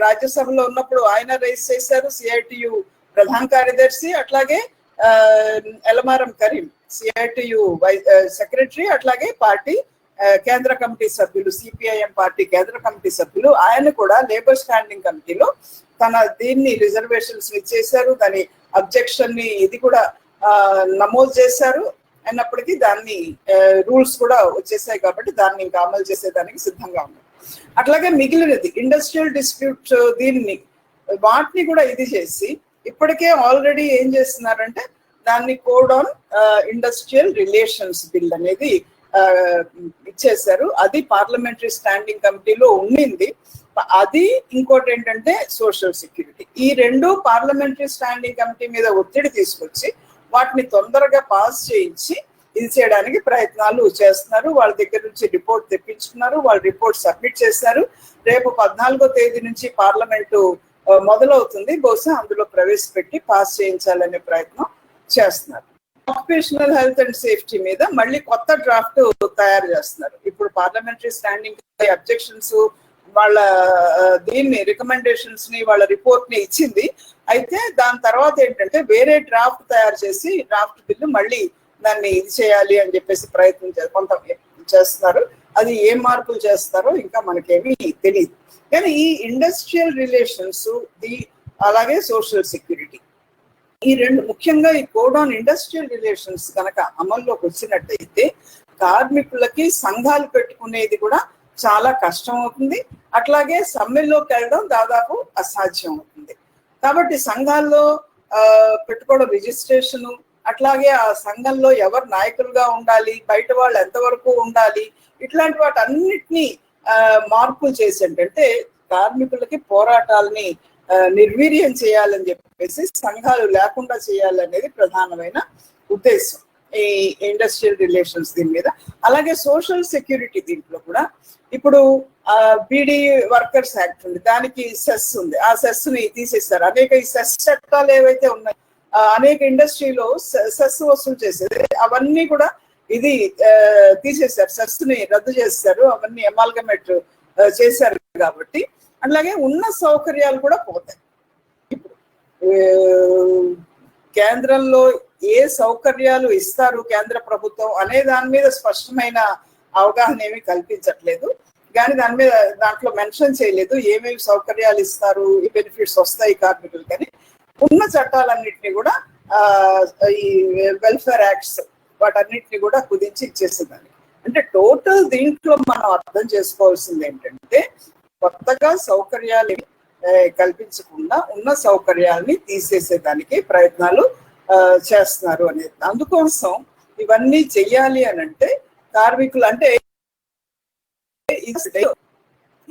రాజ్యసభలో ఉన్నప్పుడు ఆయన రైజ్ చేశారు. CITU ప్రధాన కార్యదర్శి, అట్లాగే ఎలమారం కరీం CITU సెక్రటరీ, అట్లాగే పార్టీ కేంద్ర కమిటీ సభ్యులు, CPIM పార్టీ కేంద్ర కమిటీ సభ్యులు. ఆయన కూడా లేబర్ స్టాండింగ్ కమిటీలో తన దీన్ని రిజర్వేషన్స్ ఇచ్చేశారు, దాని అబ్జెక్షన్ ని ఇది కూడా నమోదు చేశారు. అయినప్పటికీ దాన్ని రూల్స్ కూడా వచ్చేసాయి కాబట్టి దాన్ని ఇంకా అమలు చేసేదానికి సిద్ధంగా ఉన్నారు. అట్లాగే మిగిలినది ఇండస్ట్రియల్ డిస్ప్యూట్ దీన్ని వాటిని కూడా ఇది చేసి ఇప్పటికే ఆల్రెడీ ఏం చేస్తున్నారంటే దాన్ని code on industrial relations bill అనేది ఇచ్చేశారు. అది పార్లమెంటరీ స్టాండింగ్ కమిటీలో ఉండింది. అది ఇంకోటి ఏంటంటే సోషల్ సెక్యూరిటీ. ఈ రెండు పార్లమెంటరీ స్టాండింగ్ కమిటీ మీద ఒత్తిడి తీసుకొచ్చి వాటిని తొందరగా పాస్ చేయించి ఇది చేయడానికి ప్రయత్నాలు చేస్తున్నారు. వాళ్ళ దగ్గర నుంచి రిపోర్ట్ తెప్పించుకున్నారు, వాళ్ళు రిపోర్ట్ సబ్మిట్ చేశారు. రేపు 14వ తేదీ నుంచి పార్లమెంటు మొదలవుతుంది. బహుశా అందులో ప్రవేశపెట్టి పాస్ చేయించాలనే ప్రయత్నం చేస్తున్నారు. ఆక్యుపేషనల్ హెల్త్ అండ్ సేఫ్టీ మీద మళ్ళీ కొత్త డ్రాఫ్ట్ తయారు చేస్తున్నారు. ఇప్పుడు పార్లమెంటరీ స్టాండింగ్ అబ్జెక్షన్స్ వాళ్ళ దీన్ని రికమెండేషన్స్ ని వాళ్ళ రిపోర్ట్ ని ఇచ్చింది. అయితే దాని తర్వాత ఏంటంటే వేరే డ్రాఫ్ట్ తయారు చేసి డ్రాఫ్ట్ బిల్లు మళ్ళీ దాన్ని ఇది చేయాలి అని చెప్పేసి ప్రయత్నం కొంత చేస్తున్నారు. అది ఏ మార్పులు చేస్తారో ఇంకా మనకేమీ తెలియదు. కానీ ఈ ఇండస్ట్రియల్ రిలేషన్స్ అలాగే సోషల్ సెక్యూరిటీ ఈ రెండు ముఖ్యంగా ఈ కోడ్ ఆన్ ఇండస్ట్రియల్ రిలేషన్స్ కనుక అమల్లోకి వచ్చినట్టయితే కార్మికులకి సంఘాలు పెట్టుకునేది కూడా చాలా కష్టం అవుతుంది. అట్లాగే సమ్మెల్లోకి వెళ్ళడం దాదాపు అసాధ్యం అవుతుంది. కాబట్టి సంఘాల్లో పెట్టుకోవడం, రిజిస్ట్రేషను, అట్లాగే ఆ సంఘంలో ఎవరు నాయకులుగా ఉండాలి, బయట వాళ్ళు ఎంతవరకు ఉండాలి, ఇట్లాంటి వాటి అన్నిటినీ మార్పులు చేసి ఏంటంటే కార్మికులకి పోరాటాలని నిర్వీర్యం చేయాలని చెప్పేసి సంఘాలు లేకుండా చేయాలనేది ప్రధానమైన ఉద్దేశం ఈ ఇండస్ట్రియల్ రిలేషన్స్ దీని మీద. అలాగే సోషల్ సెక్యూరిటీ దీంట్లో కూడా ఇప్పుడు బీడీ వర్కర్స్ యాక్ట్ ఉంది, దానికి సెస్ ఉంది. ఆ సెస్ ని తీసేస్తారు. అనేక ఈ సెస్ చట్టాలు ఏవైతే ఉన్నాయి అనేక ఇండస్ట్రీలో సెస్ వసూలు చేసేది అవన్నీ కూడా ఇది తీసేశారు, సెస్ ని రద్దు చేస్తారు, అవన్నీ అమాల్గమేట్ చేశారు. కాబట్టి అలాగే ఉన్న సౌకర్యాలు కూడా పోతాయి. ఇప్పుడు కేంద్రంలో ఏ సౌకర్యాలు ఇస్తారు కేంద్ర ప్రభుత్వం అనే దాని మీద స్పష్టమైన అవగాహన ఏమీ కల్పించట్లేదు. కానీ దాంట్లో మెన్షన్ చేయలేదు ఏమేమి సౌకర్యాలు ఇస్తారు, ఈ బెనిఫిట్స్ వస్తాయి కార్మికులు. కానీ ఉన్న చట్టాలన్నింటినీ కూడా ఈ వెల్ఫేర్ యాక్ట్స్ వాటన్నిటిని కూడా కుదించి ఇచ్చేసిందని. అంటే టోటల్ దీంట్లో మనం అర్థం చేసుకోవాల్సింది ఏంటంటే కొత్తగా సౌకర్యాలు కల్పించకుండా ఉన్న సౌకర్యాలని తీసేసేదానికి ప్రయత్నాలు చేస్తున్నారు అనేది. అందుకోసం ఇవన్నీ చెయ్యాలి అని అంటే కార్మికులు అంటే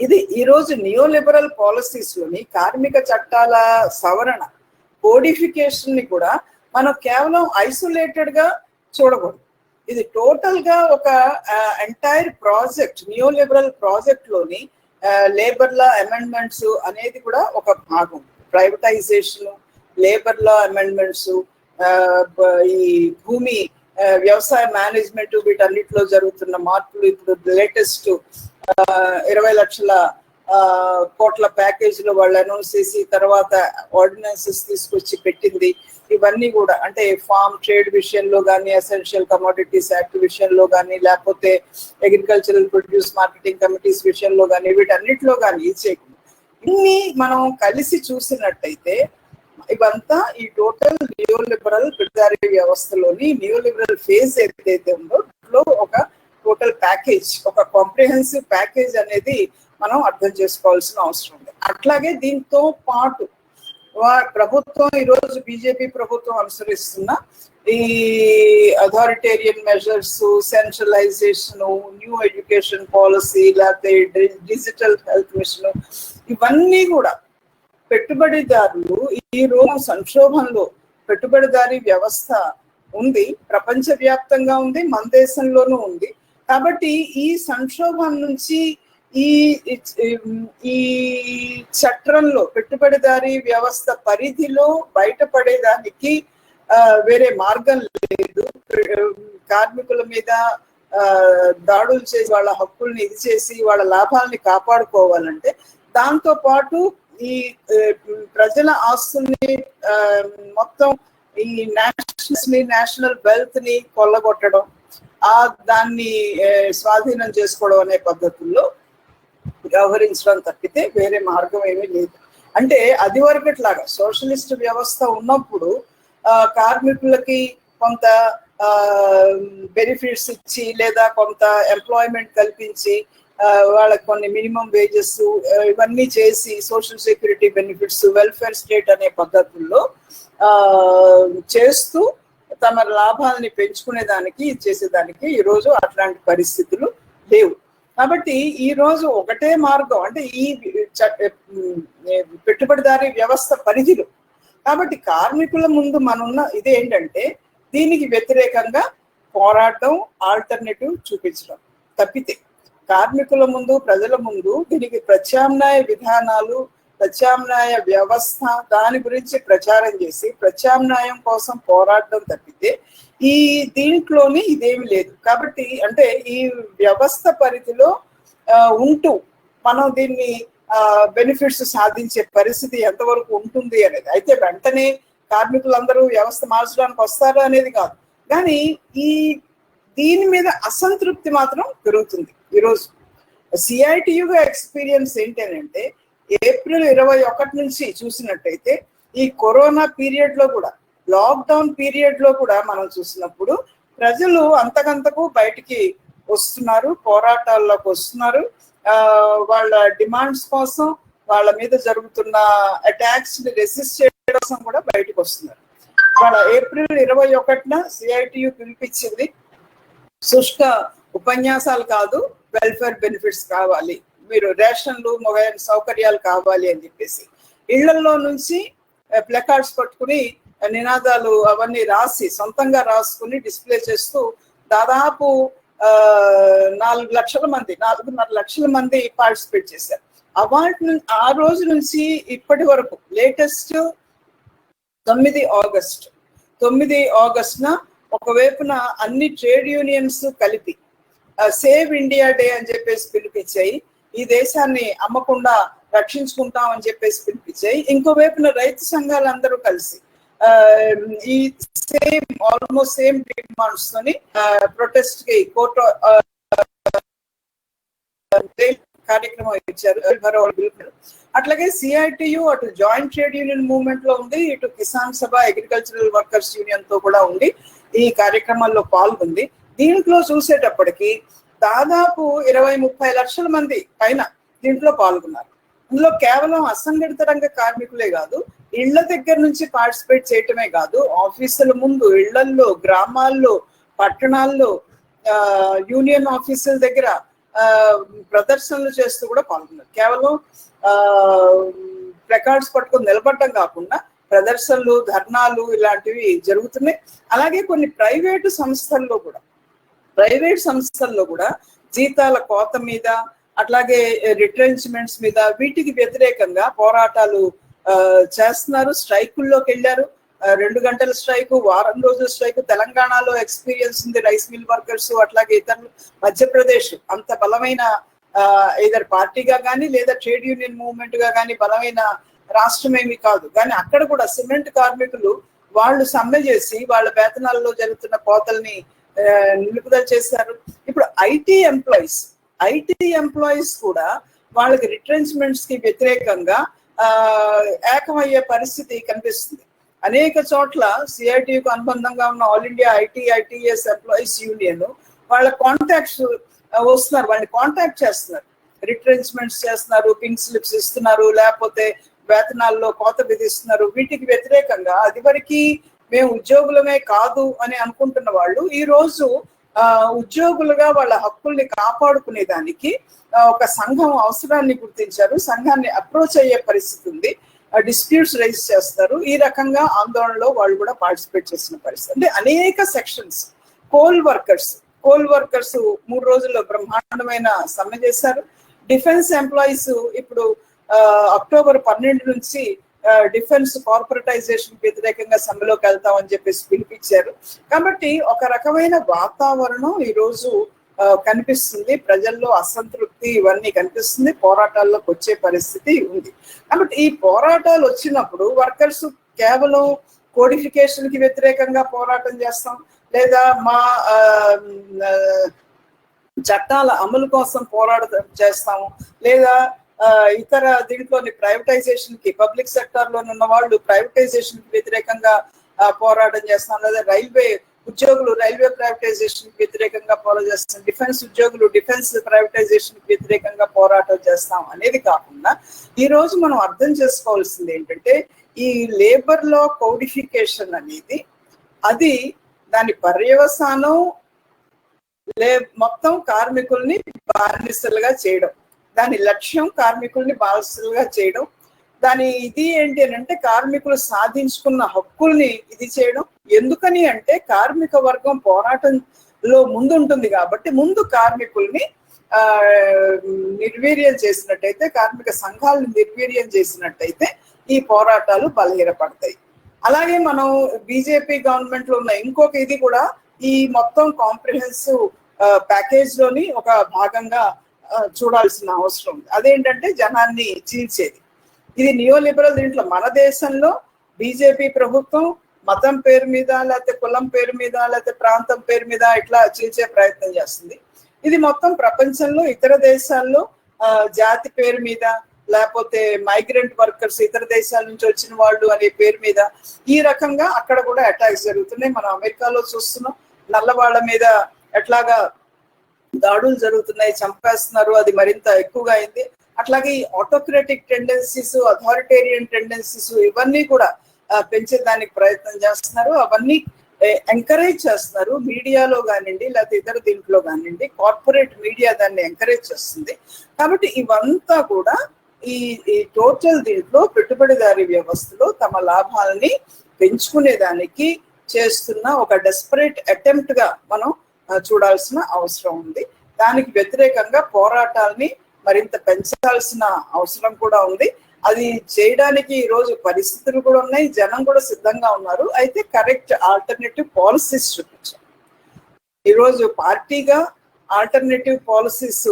ఇది ఈరోజు నియోలిబరల్ పాలసీస్ లోని కార్మిక చట్టాల సవరణ కోడిఫికేషన్ ని కూడా మనం కేవలం ఐసోలేటెడ్ గా చూడకూడదు. ఇది టోటల్ గా ఒక ఎంటైర్ ప్రాజెక్ట్, నియోలిబరల్ ప్రాజెక్ట్ లోని లేబర్ లా అమెండ్మెంట్స్ అనేది కూడా ఒక భాగం. ప్రైవేటైజేషన్, లేబర్ లా అమెండ్మెంట్స్, ఈ భూమి వ్యవసాయ మేనేజ్మెంట్ వీటన్నిటిలో జరుగుతున్న మార్పులు, ఇప్పుడు లేటెస్ట్ 20 లక్షల కోట్ల ప్యాకేజ్ లో వాళ్ళు అనౌన్స్ చేసి తర్వాత ఆర్డినెన్సెస్ తీసుకొచ్చి పెట్టింది. ఇవన్నీ కూడా అంటే ఫార్మ్ ట్రేడ్ విషయంలో కానీ, ఎసెన్షియల్ కమోడిటీస్ యాక్ట్ విషయంలో కానీ, లేకపోతే అగ్రికల్చరల్ ప్రొడ్యూస్ మార్కెటింగ్ కమిటీస్ విషయంలో కానీ, వీటన్నిటిలో కానీ ఇన్ని మనం కలిసి చూసినట్టయితే ఇవంతా ఈ టోటల్ నియోలిబరల్ పెట్టుబడి వ్యవస్థలోని నియోలిబరల్ ఫేజ్ ఏదైతే ఉందో ఒక టోటల్ ప్యాకేజ్, ఒక కాంప్రిహెన్సివ్ ప్యాకేజ్ అనేది మనం అర్థం చేసుకోవాల్సిన అవసరం ఉంది. అట్లాగే దీంతో పాటు ప్రభుత్వం ఈరోజు బీజేపీ ప్రభుత్వం అనుసరిస్తున్న ఈ authoritarian measures, centralisation, new education policy, లేకపోతే డిజిటల్ హెల్త్ మిషన్, ఇవన్నీ కూడా పెట్టుబడిదారులు ఈ రోజు సంక్షోభంలో పెట్టుబడిదారీ వ్యవస్థ ఉంది, ప్రపంచవ్యాప్తంగా ఉంది, మన దేశంలోనూ ఉంది. కాబట్టి ఈ సంక్షోభం నుంచి ఈ చట్రంలో పెట్టుబడిదారీ వ్యవస్థ పరిధిలో బయటపడేదానికి వేరే మార్గం లేదు. కార్మికుల మీద దాడులు చేసి వాళ్ళ హక్కుల్ని ఇది చేసి వాళ్ళ లాభాలని కాపాడుకోవాలంటే దాంతో పాటు ఈ ప్రజల ఆస్తుల్ని మొత్తం ఈ నేషనల్ వెల్త్ ని కొల్లగొట్టడం, దాన్ని స్వాధీనం చేసుకోవడం అనే పద్ధతుల్లో వ్యవహరించడం తప్పితే వేరే మార్గం ఏమీ లేదు. అంటే అది వరకట్లాగా సోషలిస్ట్ వ్యవస్థ ఉన్నప్పుడు కార్మికులకి కొంత బెనిఫిట్స్ ఇచ్చి లేదా కొంత ఎంప్లాయ్మెంట్ కల్పించి వాళ్ళకి కొన్ని మినిమం వేజెస్ ఇవన్నీ చేసి social security benefits, welfare state అనే పద్ధతుల్లో చేస్తూ తమ లాభాలని పెంచుకునేదానికి చేసేదానికి ఈరోజు అట్లాంటి పరిస్థితులు లేవు. కాబట్టి ఈ రోజు ఒకటే మార్గం అంటే ఈ పెట్టుబడిదారీ వ్యవస్థ పరిధిలో. కాబట్టి కార్మికుల ముందు మనున్న ఇదేంటంటే దీనికి వ్యతిరేకంగా పోరాటం, ఆల్టర్నేటివ్ చూపించడం తప్పితే కార్మికుల ముందు, ప్రజల ముందు దీనికి ప్రత్యామ్నాయ విధానాలు, ప్రత్యామ్నాయ వ్యవస్థ దాని గురించి ప్రచారం చేసి ప్రత్యామ్నాయం కోసం పోరాడడం తప్పితే ఈ దీంట్లోని ఇదేమి లేదు. కాబట్టి అంటే ఈ వ్యవస్థ పరిధిలో ఉంటూ మనం దీన్ని బెనిఫిట్స్ సాధించే పరిస్థితి ఎంతవరకు ఉంటుంది అనేది అయితే వెంటనే కార్మికులందరూ వ్యవస్థ మార్చడానికి వస్తారు అనేది కాదు. కానీ దీని మీద అసంతృప్తి మాత్రం పెరుగుతుంది. ఈరోజు సిఐటియుగా ఎక్స్పీరియన్స్ ఏంటంటే ఏప్రిల్ 21 నుంచి చూసినట్టయితే ఈ కరోనా పీరియడ్ లో కూడా, లాక్డౌన్ పీరియడ్ లో కూడా మనం చూసినప్పుడు ప్రజలు అంతకంతకు బయటికి వస్తున్నారు, పోరాటాల్లోకి వస్తున్నారు. వాళ్ళ డిమాండ్స్ కోసం, వాళ్ళ మీద జరుగుతున్న అటాక్స్ ని రెసిస్ట్ చేయడం కోసం కూడా బయటకు వస్తున్నారు. వాళ్ళ ఏప్రిల్ 21న సిఐటియు పిలిపించింది శుష్క ఉపన్యాసాలు కాదు, వెల్ఫేర్ బెనిఫిట్స్ కావాలి, మీరు రేషన్లు మొబైల్ సౌకర్యాలు కావాలి అని చెప్పేసి ఇళ్లలో నుంచి ప్లకార్డ్స్ పట్టుకుని నినాదాలు అవన్నీ రాసి సొంతంగా రాసుకుని డిస్ప్లే చేస్తూ దాదాపు 4 లక్షల మంది, 4.5 లక్షల మంది పార్టిసిపేట్ చేశారు. ఆ రోజు నుంచి ఇప్పటి వరకు లేటెస్ట్ 9 ఆగస్టున ఒకవైపున అన్ని ట్రేడ్ యూనియన్స్ కలిపి సేవ్ ఇండియా డే అని చెప్పేసి పిలిపించాయి. ఈ దేశాన్ని అమ్మకుండా రక్షించుకుంటాం అని చెప్పేసి పిలిపించాయి. ఇంకోవైపున రైతు సంఘాలందరూ కలిసి ఈ ఆల్మోస్ట్ సేమ్ డిమాండ్స్ తోని ప్రొటెస్ట్ కి కోర్టు కార్యక్రమం ఇచ్చారు. అట్లాగే సిఐటియు అటు జాయింట్ ట్రేడ్ యూనియన్ మూవ్మెంట్ లో ఉంది, ఇటు కిసాన్ సభ అగ్రికల్చరల్ వర్కర్స్ యూనియన్ తో కూడా ఉండి ఈ కార్యక్రమాల్లో పాల్గొంది. దీంట్లో చూసేటప్పటికి దాదాపు 20-30 లక్షల మంది పైన దీంట్లో పాల్గొన్నారు. ఇందులో కేవలం అసంఘటిత రంగ కార్మికులే కాదు, ఇళ్ల దగ్గర నుంచి పార్టిసిపేట్ చేయటమే కాదు, ఆఫీసుల ముందు, ఇళ్లల్లో, గ్రామాల్లో, పట్టణాల్లో, యూనియన్ ఆఫీసుల దగ్గర ప్రదర్శనలు చేస్తూ కూడా పాల్గొన్నారు. కేవలం ప్లకార్డ్స్ పట్టుకొని నిలబడటం కాకుండా ప్రదర్శనలు, ధర్నాలు ఇలాంటివి జరుగుతున్నాయి. అలాగే కొన్ని ప్రైవేట్ సంస్థల్లో కూడా జీతాల కోత మీద, అట్లాగే రిట్రెంచ్మెంట్స్ మీద, వీటికి వ్యతిరేకంగా పోరాటాలు చేస్తున్నారు. స్ట్రైకుల్లోకి వెళ్ళారు. 2 గంటల స్ట్రైకు, వారం రోజుల స్ట్రైకు తెలంగాణలో ఎక్స్పీరియన్స్ ఉంది రైస్ మిల్ వర్కర్స్, అట్లాగే ఇతరులు. మధ్యప్రదేశ్ అంత బలమైన ఏదర్ పార్టీగా కానీ లేదా ట్రేడ్ యూనియన్ మూవ్మెంట్ గా కానీ బలమైన రాష్ట్రం ఏమి కాదు, కానీ అక్కడ కూడా సిమెంట్ కార్మికులు వాళ్ళు సమ్మె చేసి వాళ్ళ వేతనాల్లో జరుగుతున్న కోతల్ని నిలుపుదల చేశారు. ఇప్పుడు ఐటీ ఎంప్లాయీస్ కూడా వాళ్ళకి రిట్రెంచ్మెంట్స్ కి వ్యతిరేకంగా ఏకమయ్యే పరిస్థితి కనిపిస్తుంది. అనేక చోట్ల సిఐటియుకు అనుబంధంగా ఉన్న all India ITS employees union వాళ్ళ కాంటాక్ట్స్ వస్తున్నారు, వాళ్ళని కాంటాక్ట్ చేస్తున్నారు, రిట్రెంచ్మెంట్స్ చేస్తున్నారు, పింక్ స్లిప్స్ ఇస్తున్నారు, లేకపోతే వేతనాల్లో కోత విధిస్తున్నారు. వీటికి వ్యతిరేకంగా అదివరకు మేము ఉద్యోగులమే కాదు అని అనుకుంటున్న వాళ్ళు ఈ రోజు ఉద్యోగులుగా వాళ్ళ హక్కుల్ని కాపాడుకునే దానికి ఒక సంఘం అవసరాన్ని గుర్తించారు. సంఘాన్ని అప్రోచ్ అయ్యే పరిస్థితి ఉంది, డిస్ప్యూట్స్ రైజ్ చేస్తారు. ఈ రకంగా ఆందోళనలో వాళ్ళు కూడా పార్టిసిపేట్ చేసిన పరిస్థితి. అంటే అనేక సెక్షన్స్. కోల్ వర్కర్స్ 3 రోజుల్లో బ్రహ్మాండమైన సమ్మె చేశారు. డిఫెన్స్ ఎంప్లాయీస్ ఇప్పుడు అక్టోబర్ 12 నుంచి డిఫెన్స్ కార్పొరేటైజేషన్ వ్యతిరేకంగా సమ్మెలోకి వెళ్తామని చెప్పేసి పిలిపించారు. కాబట్టి ఒక రకమైన వాతావరణం ఈ రోజు కనిపిస్తుంది, ప్రజల్లో అసంతృప్తి ఇవన్నీ కనిపిస్తుంది, పోరాటాల్లోకి వచ్చే పరిస్థితి ఉంది. కాబట్టి ఈ పోరాటాలు వచ్చినప్పుడు వర్కర్స్ కేవలం కోడిఫికేషన్ కి వ్యతిరేకంగా పోరాటం చేస్తాం, లేదా మా చట్టాల అమలు కోసం పోరాటం చేస్తాము, లేదా ఇతర దీంట్లోని ప్రైవేటైజేషన్ కి, పబ్లిక్ సెక్టర్ లో ఉన్న వాళ్ళు ప్రైవేటైజేషన్ కి వ్యతిరేకంగా పోరాటం చేస్తాం, లేదా ఉద్యోగులు రైల్వే ప్రైవేటైజేషన్ కి వ్యతిరేకంగా పోరాటం చేస్తాం, డిఫెన్స్ ఉద్యోగులు డిఫెన్స్ ప్రైవేటైజేషన్ కి వ్యతిరేకంగా పోరాటం చేస్తాం అనేది కాకుండా ఈ రోజు మనం అర్థం చేసుకోవాల్సింది ఏంటంటే ఈ లేబర్ లా కోడిఫికేషన్ అనేది అది దాని పర్యవసానం మొత్తం కార్మికుల్ని బానిసలుగా చేయడం, దాని లక్ష్యం కార్మికుల్ని బానిసలుగా చేయడం. దాని ఇది ఏంటి అని అంటే కార్మికులు సాధించుకున్న హక్కుల్ని ఇది చేయడం. ఎందుకని అంటే కార్మిక వర్గం పోరాటంలో ముందుంటుంది కాబట్టి ముందు కార్మికుల్ని నిర్వీర్యం చేసినట్టయితే, కార్మిక సంఘాలను నిర్వీర్యం చేసినట్టయితే ఈ పోరాటాలు బలహీనపడతాయి. అలాగే మనం బీజేపీ గవర్నమెంట్ లో ఉన్న ఇంకొక ఇది కూడా ఈ మొత్తం కాంప్రిహెన్సివ్ ప్యాకేజ్ లోని ఒక భాగంగా చూడాల్సిన అవసరం ఉంది. అదేంటంటే జనాన్ని చీల్చేది. ఇది నియోలిబరల్. దీంట్లో మన దేశంలో బీజేపీ ప్రభుత్వం మతం పేరు మీద, లేకపోతే కులం పేరు మీద, లేకపోతే ప్రాంతం పేరు మీద ఇట్లా చీల్చే ప్రయత్నం చేస్తుంది. ఇది మొత్తం ప్రపంచంలో ఇతర దేశాల్లో జాతి పేరు మీద, లేకపోతే మైగ్రెంట్ వర్కర్స్ ఇతర దేశాల నుంచి వచ్చిన వాళ్ళు అనే పేరు మీద ఈ రకంగా అక్కడ కూడా అటాక్స్ జరుగుతున్నాయి. మనం అమెరికాలో చూస్తున్నాం, నల్లవాళ్ళ మీద ఎట్లాగా దాడులు జరుగుతున్నాయి, చంపేస్తున్నారు, అది మరింత ఎక్కువగా అయింది. అట్లాగే ఈ ఆటోక్రటిక్ టెండెన్సీస్, అథారిటేరియన్ టెండెన్సీస్ ఇవన్నీ కూడా పెంచేదానికి ప్రయత్నం చేస్తున్నారు. అవన్నీ ఎంకరేజ్ చేస్తున్నారు మీడియాలో కానివ్వండి, లేకపోతే ఇతర దీంట్లో కానివ్వండి, కార్పొరేట్ మీడియా దాన్ని ఎంకరేజ్ చేస్తుంది. కాబట్టి ఇవంతా కూడా ఈ టోటల్ దీంట్లో పెట్టుబడిదారీ వ్యవస్థలో తమ లాభాలని పెంచుకునేదానికి చేస్తున్న ఒక డెస్పరేట్ అటెంప్ట్ గా మనం చూడాల్సిన అవసరం ఉంది. దానికి వ్యతిరేకంగా పోరాటాలని మరింత పెంచాల్సిన అవసరం కూడా ఉంది. అది చేయడానికి ఈ రోజు పరిస్థితులు కూడా ఉన్నాయి, జనం కూడా సిద్ధంగా ఉన్నారు. అయితే కరెక్ట్ ఆల్టర్నేటివ్ పాలసీస్ చూపించారు. ఈరోజు పార్టీగా ఆల్టర్నేటివ్ పాలసీస్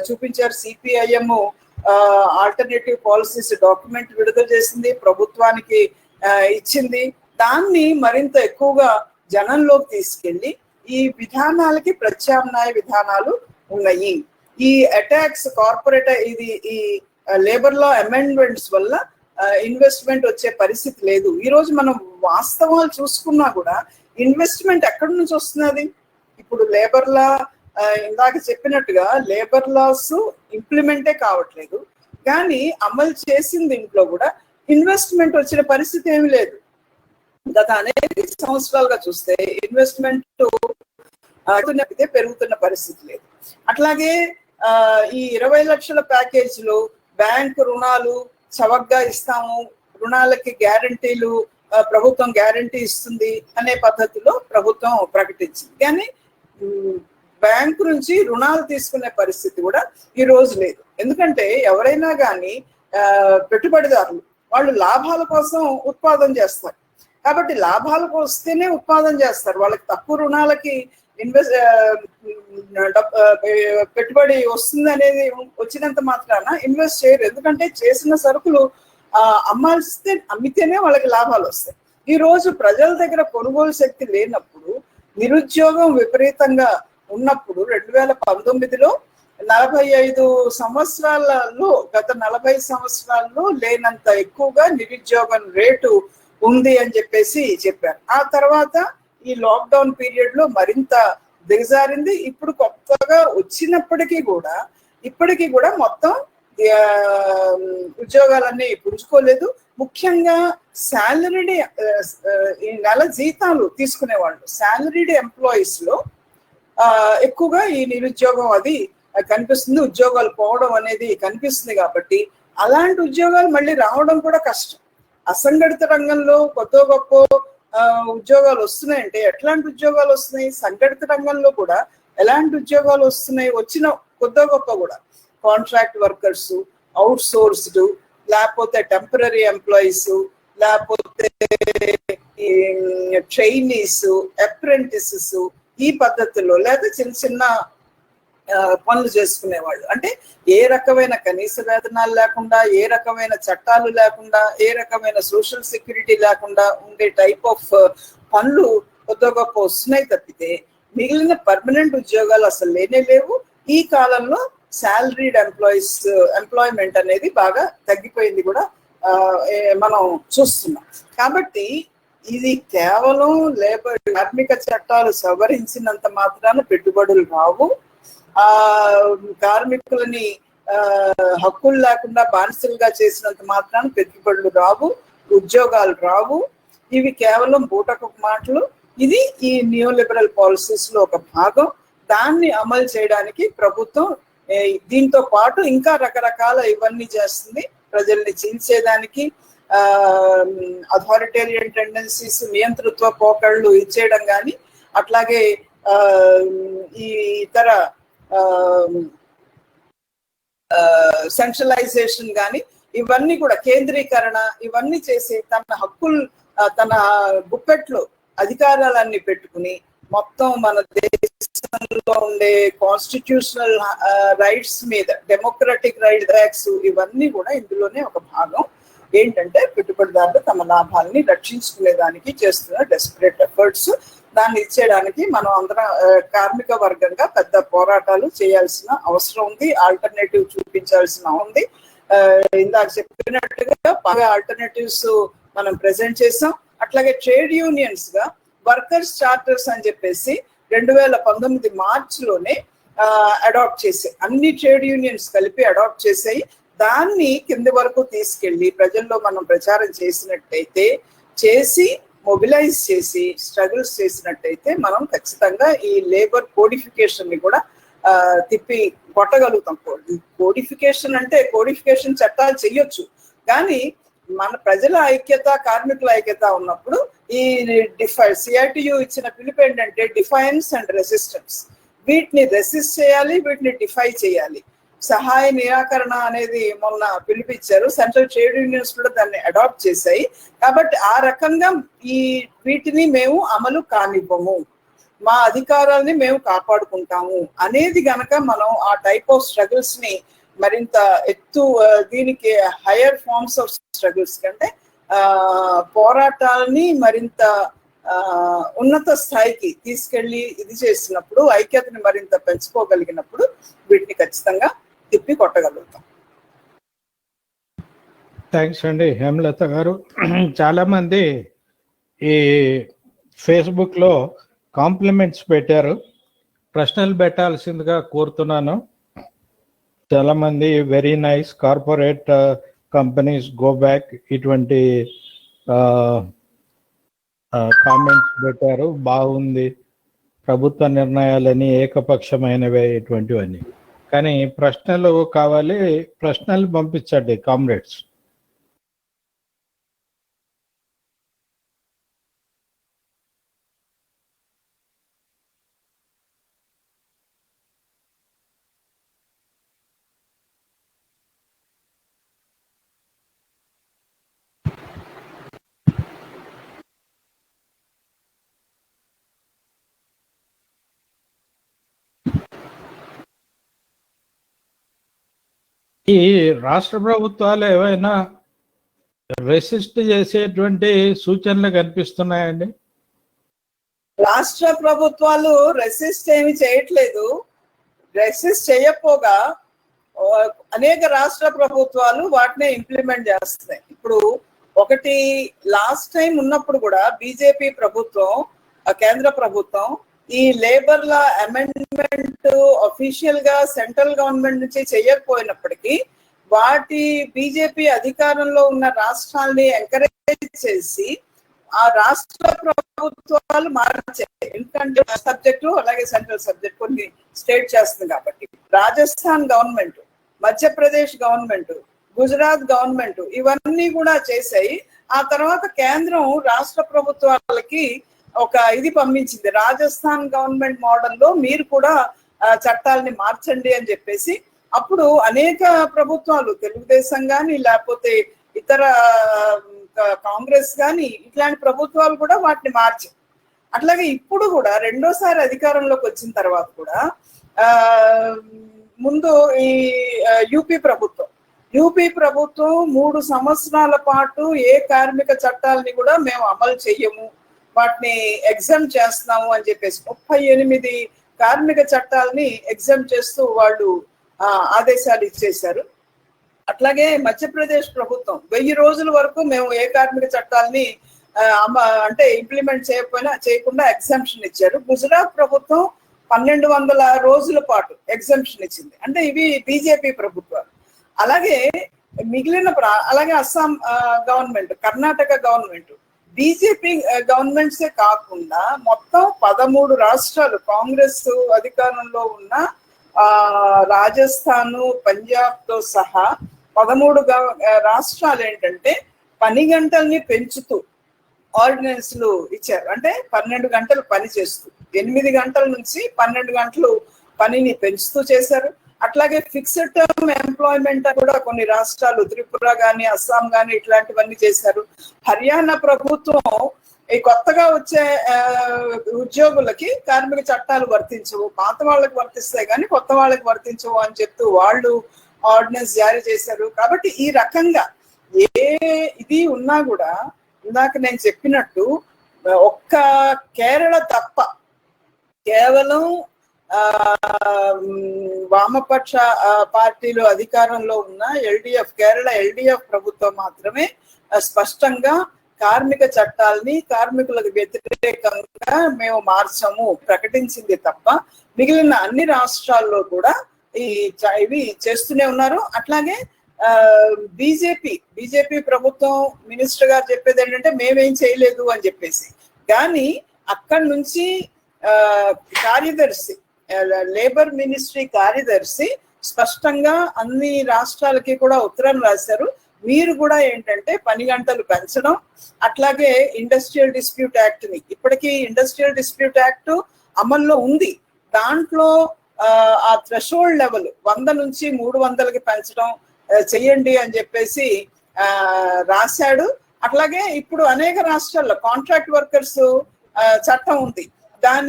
చూపించారు. సిపిఐఎం ఆల్టర్నేటివ్ పాలసీస్ డాక్యుమెంట్ విడుదల చేసింది, ప్రభుత్వానికి ఇచ్చింది. దాన్ని మరింత ఎక్కువగా జనంలోకి తీసుకెళ్లి ఈ విధానాలకి ప్రత్యామ్నాయ విధానాలు ఉన్నాయి. ఈ అటాక్స్ కార్పొరేట్ ఈ లేబర్ లా అమెండ్మెంట్స్ వల్ల ఇన్వెస్ట్మెంట్ వచ్చే పరిస్థితి లేదు. ఈ రోజు మనం వాస్తవాలు చూసుకున్నా కూడా ఇన్వెస్ట్మెంట్ ఎక్కడి నుంచి వస్తున్నది? ఇప్పుడు లేబర్ లా ఇందాక చెప్పినట్టుగా లేబర్ లాస్ ఇంప్లిమెంటే కావట్లేదు, కానీ అమలు చేసిన దీంట్లో కూడా ఇన్వెస్ట్మెంట్ వచ్చిన పరిస్థితి ఏమి లేదు. గత అనేక సంవత్సరాలుగా చూస్తే ఇన్వెస్ట్మెంట్ పెరుగుతున్న పరిస్థితి లేదు. అట్లాగే ఈ 20 లక్షల ప్యాకేజీలు, బ్యాంకు రుణాలు చవకగా ఇస్తాము, రుణాలకి గ్యారంటీలు ప్రభుత్వం గ్యారంటీ ఇస్తుంది అనే పద్ధతిలో ప్రభుత్వం ప్రకటించింది. కానీ బ్యాంకు నుంచి రుణాలు తీసుకునే పరిస్థితి కూడా ఈ రోజు లేదు. ఎందుకంటే ఎవరైనా కానీ పెట్టుబడిదారులు వాళ్ళు లాభాల కోసం ఉత్పాదన చేస్తారు, కాబట్టి లాభాలకు వస్తేనే ఉత్పాదన చేస్తారు. వాళ్ళకి తక్కువ రుణాలకి పెట్టుబడి వస్తుంది అనేది వచ్చినంత మాత్రాన ఇన్వెస్ట్ చేయరు. ఎందుకంటే చేసిన సరుకులు అమ్మితేనే వాళ్ళకి లాభాలు వస్తాయి. ఈ రోజు ప్రజల దగ్గర కొనుగోలు శక్తి లేనప్పుడు, నిరుద్యోగం విపరీతంగా ఉన్నప్పుడు 2019లో 45 సంవత్సరాలలో గత 40 సంవత్సరాల్లో లేనంత ఎక్కువగా నిరుద్యోగం రేటు ఉంది అని చెప్పేసి చెప్పారు. ఆ తర్వాత ఈ లాక్డౌన్ పీరియడ్ లో మరింత దిగజారింది. ఇప్పుడు కొత్తగా వచ్చినప్పటికీ కూడా ఇప్పటికీ కూడా మొత్తం ఉద్యోగాలన్నీ పుంజుకోలేదు. ముఖ్యంగా శాలరీడ్ ఈ నెల జీతాలు తీసుకునే వాళ్ళు శాలరీడ్ ఎంప్లాయీస్ లో ఎక్కువగా ఈ నిరుద్యోగం అది కనిపిస్తుంది, ఉద్యోగాలు పోవడం అనేది కనిపిస్తుంది. కాబట్టి అలాంటి ఉద్యోగాలు మళ్ళీ రావడం కూడా కష్టం. అసంఘటిత రంగంలో కొత్త గొప్ప ఉద్యోగాలు వస్తున్నాయంటే ఎట్లాంటి ఉద్యోగాలు వస్తున్నాయి? సంఘటిత రంగంలో కూడా ఎలాంటి ఉద్యోగాలు వస్తున్నాయి? వచ్చిన కొత్త గొప్ప కూడా కాంట్రాక్ట్ వర్కర్స్, అవుట్ సోర్స్డ్, లేకపోతే టెంపరీ ఎంప్లాయీస్, లేకపోతే ట్రైనీస్, అప్రెంటిసెస్, ఈ పద్ధతుల్లో లేదా చిన్న చిన్న పనులు చేసుకునేవాళ్ళు. అంటే ఏ రకమైన కనీస వేతనాలు లేకుండా, ఏ రకమైన చట్టాలు లేకుండా, ఏ రకమైన సోషల్ సెక్యూరిటీ లేకుండా ఉండే టైప్ ఆఫ్ పనులు కొత్త గొప్ప వస్తున్నాయి తప్పితే మిగిలిన పర్మనెంట్ ఉద్యోగాలు అసలు లేనే లేవు. ఈ కాలంలో శాలరీడ్ ఎంప్లాయ్మెంట్ అనేది బాగా తగ్గిపోయింది కూడా మనం చూస్తున్నాం. కాబట్టి ఇది కేవలం లేబర్ కార్మిక చట్టాలు సవరించినంత మాత్రాన పెట్టుబడులు రావు, కార్మికులని హక్కులు లేకుండా బానిసలుగా చేసినంత మాత్రాన పెట్టుబడులు రావు, ఉద్యోగాలు రావు. ఇవి కేవలం బూటకపు మాటలు. ఇది ఈ న్యూ లిబరల్ పాలసీస్ లో ఒక భాగం. దాన్ని అమలు చేయడానికి ప్రభుత్వం దీంతో పాటు ఇంకా రకరకాల ఇవన్నీ చేస్తుంది. ప్రజల్ని చీల్చేదానికి అథారిటేరియన్ టెండెన్సీస్, నియంతృత్వ పోకళ్ళు ఇచ్చేయడం కానీ, అట్లాగే ఈ ఇతర సెంట్రలైజేషన్ కానీ, ఇవన్నీ కూడా కేంద్రీకరణ, ఇవన్నీ చేసి తన హక్కులు తన గుప్పెట్లో అధికారాలన్నీ పెట్టుకుని మొత్తం మన దేశంలో ఉండే కాన్స్టిట్యూషనల్ రైట్స్ మీద, డెమోక్రటిక్ రైట్స్, ఇవన్నీ కూడా ఇందులోనే ఒక భాగం. ఏంటంటే పెట్టుబడిదారులు తమ లాభాలని రక్షించుకునేదానికి చేస్తున్న డెస్పరేట్ ఎఫర్ట్స్. దాన్ని ఇచ్చేయడానికి మనం అందరం కార్మిక వర్గంగా పెద్ద పోరాటాలు చేయాల్సిన అవసరం ఉంది, ఆల్టర్నేటివ్ చూపించాల్సిన ఉంది. ఇందాక చెప్పినట్టుగా బాగా ఆల్టర్నేటివ్స్ మనం ప్రెజెంట్ చేసాం. అట్లాగే ట్రేడ్ యూనియన్స్ గా వర్కర్స్ చార్టర్స్ అని చెప్పేసి 2019 మార్చిలోనే అడాప్ట్ చేసాయి. అన్ని ట్రేడ్ యూనియన్స్ కలిపి అడాప్ట్ చేసాయి. దాన్ని కింది వరకు తీసుకెళ్లి ప్రజల్లో మనం ప్రచారం చేసినట్టయితే, చేసి మొబిలైజ్ చేసి స్ట్రగుల్స్ చేసినట్టయితే మనం ఖచ్చితంగా ఈ లేబర్ కోడిఫికేషన్ ని కూడా తిప్పి కొట్టగలుగుతాం. కోడిఫికేషన్ అంటే కోడిఫికేషన్ చట్టాలు చెయ్యొచ్చు, కానీ మన ప్రజల ఐక్యత, కార్మికుల ఐక్యత ఉన్నప్పుడు ఈ సిఐటియు ఇచ్చిన పిలుపు ఏంటంటే డిఫైన్స్ అండ్ రెసిస్టెన్స్. వీటిని రెసిస్ట్ చేయాలి, వీటిని డిఫై చేయాలి. సహాయ నిరాకరణ అనేది మొన్న పిలిపించారు. సెంట్రల్ ట్రేడ్ యూనియన్స్ కూడా దాన్ని అడాప్ట్ చేశాయి. కాబట్టి ఆ రకంగా వీటిని మేము అమలు కానివ్వము, మా అధికారాలని మేము కాపాడుకుంటాము అనేది గనక మనం ఆ టైప్ ఆఫ్ స్ట్రగుల్స్ ని మరింత ఎత్తు దీనికి హైయర్ ఫార్మ్స్ ఆఫ్ స్ట్రగుల్స్ కంటే పోరాటాలని మరింత ఉన్నత స్థాయికి తీసుకెళ్లి ఇది చేసినప్పుడు, ఐక్యతని మరింత పెంచుకోగలిగినప్పుడు వీటిని ఖచ్చితంగా తిప్పి కొట్టగలుగుతాం. థ్యాంక్స్ అండి హేమలత గారు. చాలా మంది ఈ ఫేస్బుక్ లో కాంప్లిమెంట్స్ పెట్టారు, ప్రశ్నలు పెట్టాల్సిందిగా కోరుతున్నాను. చాలా మంది very nice, corporate companies go back, ఇటువంటి కామెంట్స్ పెట్టారు. బాగుంది, ప్రభుత్వ నిర్ణయాలని ఏకపక్షమైనవే ఇటువంటివన్నీ. కానీ ప్రశ్నలు కావాలి, ప్రశ్నలు పంపించండి కామ్రేడ్స్. ఈ రాష్ట్ర ప్రభుత్వాలు ఏవైనా రెసిస్ట్ చేసేటువంటి సూచనలు కనిపిస్తున్నాయండి? రాష్ట్ర ప్రభుత్వాలు రెసిస్ట్ ఏమి చేయట్లేదు. రెసిస్ట్ చేయకపోగా అనేక రాష్ట్ర ప్రభుత్వాలు వాటినే ఇంప్లిమెంట్ చేస్తున్నాయి. ఇప్పుడు ఒకటి లాస్ట్ టైం ఉన్నప్పుడు కూడా బీజేపీ ప్రభుత్వం, కేంద్ర ప్రభుత్వం ఈ లేబర్ లా అమెండ్మెంట్ అఫీషియల్ గా సెంట్రల్ గవర్నమెంట్ నుంచి చేయకపోయినప్పటికీ వాటి బీజేపీ అధికారంలో ఉన్న రాష్ట్రాల్ని ఎంకరేజ్ చేసి ఆ రాష్ట్ర ప్రభుత్వాలు మార్చాయి. ఎందుకంటే సబ్జెక్టు అలాగే సెంట్రల్ సబ్జెక్ట్ కొన్ని స్టేట్ చేస్తుంది కాబట్టి. Rajasthan government, Madhya Pradesh government, Gujarat government ఇవన్నీ కూడా చేశాయి. ఆ తర్వాత కేంద్రం రాష్ట్ర ప్రభుత్వాలకి ఒక ఇది పంపించింది, రాజస్థాన్ గవర్నమెంట్ మోడల్లో మీరు కూడా చట్టాలని మార్చండి అని చెప్పేసి. అప్పుడు అనేక ప్రభుత్వాలు, తెలుగుదేశం కానీ లేకపోతే ఇతర కాంగ్రెస్ కానీ ఇట్లాంటి ప్రభుత్వాలు కూడా వాటిని మార్చాయి. అట్లాగే ఇప్పుడు కూడా రెండోసారి అధికారంలోకి వచ్చిన తర్వాత కూడా ముందు ఈ యూపీ ప్రభుత్వం 3 సంవత్సరాల పాటు ఏ కార్మిక చట్టాలని కూడా మేము అమలు చెయ్యము, వాటిని ఎగ్జామ్ చేస్తున్నాము అని చెప్పేసి 38 కార్మిక చట్టాలని ఎగ్జామ్ చేస్తూ వాళ్ళు ఆదేశాలు ఇచ్చేశారు. అట్లాగే మధ్యప్రదేశ్ ప్రభుత్వం 1000 రోజుల వరకు మేము ఏ కార్మిక చట్టాలని అంటే ఇంప్లిమెంట్ చేయకుండా ఎగ్జామ్షన్ ఇచ్చారు. గుజరాత్ ప్రభుత్వం 1200 రోజుల పాటు ఎగ్జామ్షన్ ఇచ్చింది. అంటే ఇవి బీజేపీ ప్రభుత్వాలు. అలాగే మిగిలిన అలాగే Assam government, Karnataka government, BJP గవర్నమెంట్సే కాకుండా మొత్తం 13 రాష్ట్రాలు కాంగ్రెస్ అధికారంలో ఉన్న రాజస్థాన్, పంజాబ్ తో సహా 13 రాష్ట్రాలు ఏంటంటే పని గంటల్ని పెంచుతూ ఆర్డినెన్స్లు ఇచ్చారు. అంటే 12 గంటలు పని చేస్తూ 8 గంటల నుంచి 12 గంటలు పనిని పెంచుతూ చేశారు. అట్లాగే ఫిక్స్డ్ టర్మ్ ఎంప్లాయ్మెంట్ కూడా కొన్ని రాష్ట్రాలు, త్రిపుర కానీ అస్సాం కానీ ఇట్లాంటివన్నీ చేశారు. హర్యానా ప్రభుత్వం ఈ కొత్తగా వచ్చే ఉద్యోగులకి కార్మిక చట్టాలు వర్తించవు, పాత వాళ్ళకి వర్తిస్తాయి కానీ కొత్త వాళ్ళకి వర్తించవు అని చెప్తూ వాళ్ళు ఆర్డినెన్స్ జారీ చేశారు. కాబట్టి ఈ రకంగా ఏ ఇది ఉన్నా కూడా ఇందాక నేను చెప్పినట్టు ఒక్క కేరళ తప్ప కేవలం వామపక్ష పార్టీలు అధికారంలో ఉన్న కేరళ ఎల్డిఎఫ్ ప్రభుత్వం మాత్రమే స్పష్టంగా కార్మిక చట్టాలని కార్మికులకు వ్యతిరేకంగా మేము మార్చము ప్రకటించింది తప్ప మిగిలిన అన్ని రాష్ట్రాల్లో కూడా ఇవి చేస్తూనే ఉన్నారు. అట్లాగే బీజేపీ ప్రభుత్వం మినిస్టర్ గారు చెప్పేది ఏంటంటే మేమేం చేయలేదు అని చెప్పేసి, కానీ అక్కడి నుంచి కార్యదర్శి, లేబర్ మినిస్ట్రీ కార్యదర్శి స్పష్టంగా అన్ని రాష్ట్రాలకి కూడా ఉత్తరం రాశారు. మీరు కూడా ఏంటంటే పని గంటలు పెంచడం, అట్లాగే ఇండస్ట్రియల్ డిస్ప్యూట్ యాక్ట్ ని, ఇప్పటికీ ఇండస్ట్రియల్ డిస్ప్యూట్ యాక్ట్ అమల్లో ఉంది, దాంట్లో ఆ థ్రెషోల్డ్ లెవెల్ 100 నుంచి 300కి పెంచడం చెయ్యండి అని చెప్పేసి రాశాడు. అట్లాగే ఇప్పుడు అనేక రాష్ట్రాల్లో కాంట్రాక్ట్ వర్కర్స్ చట్టం ఉంది.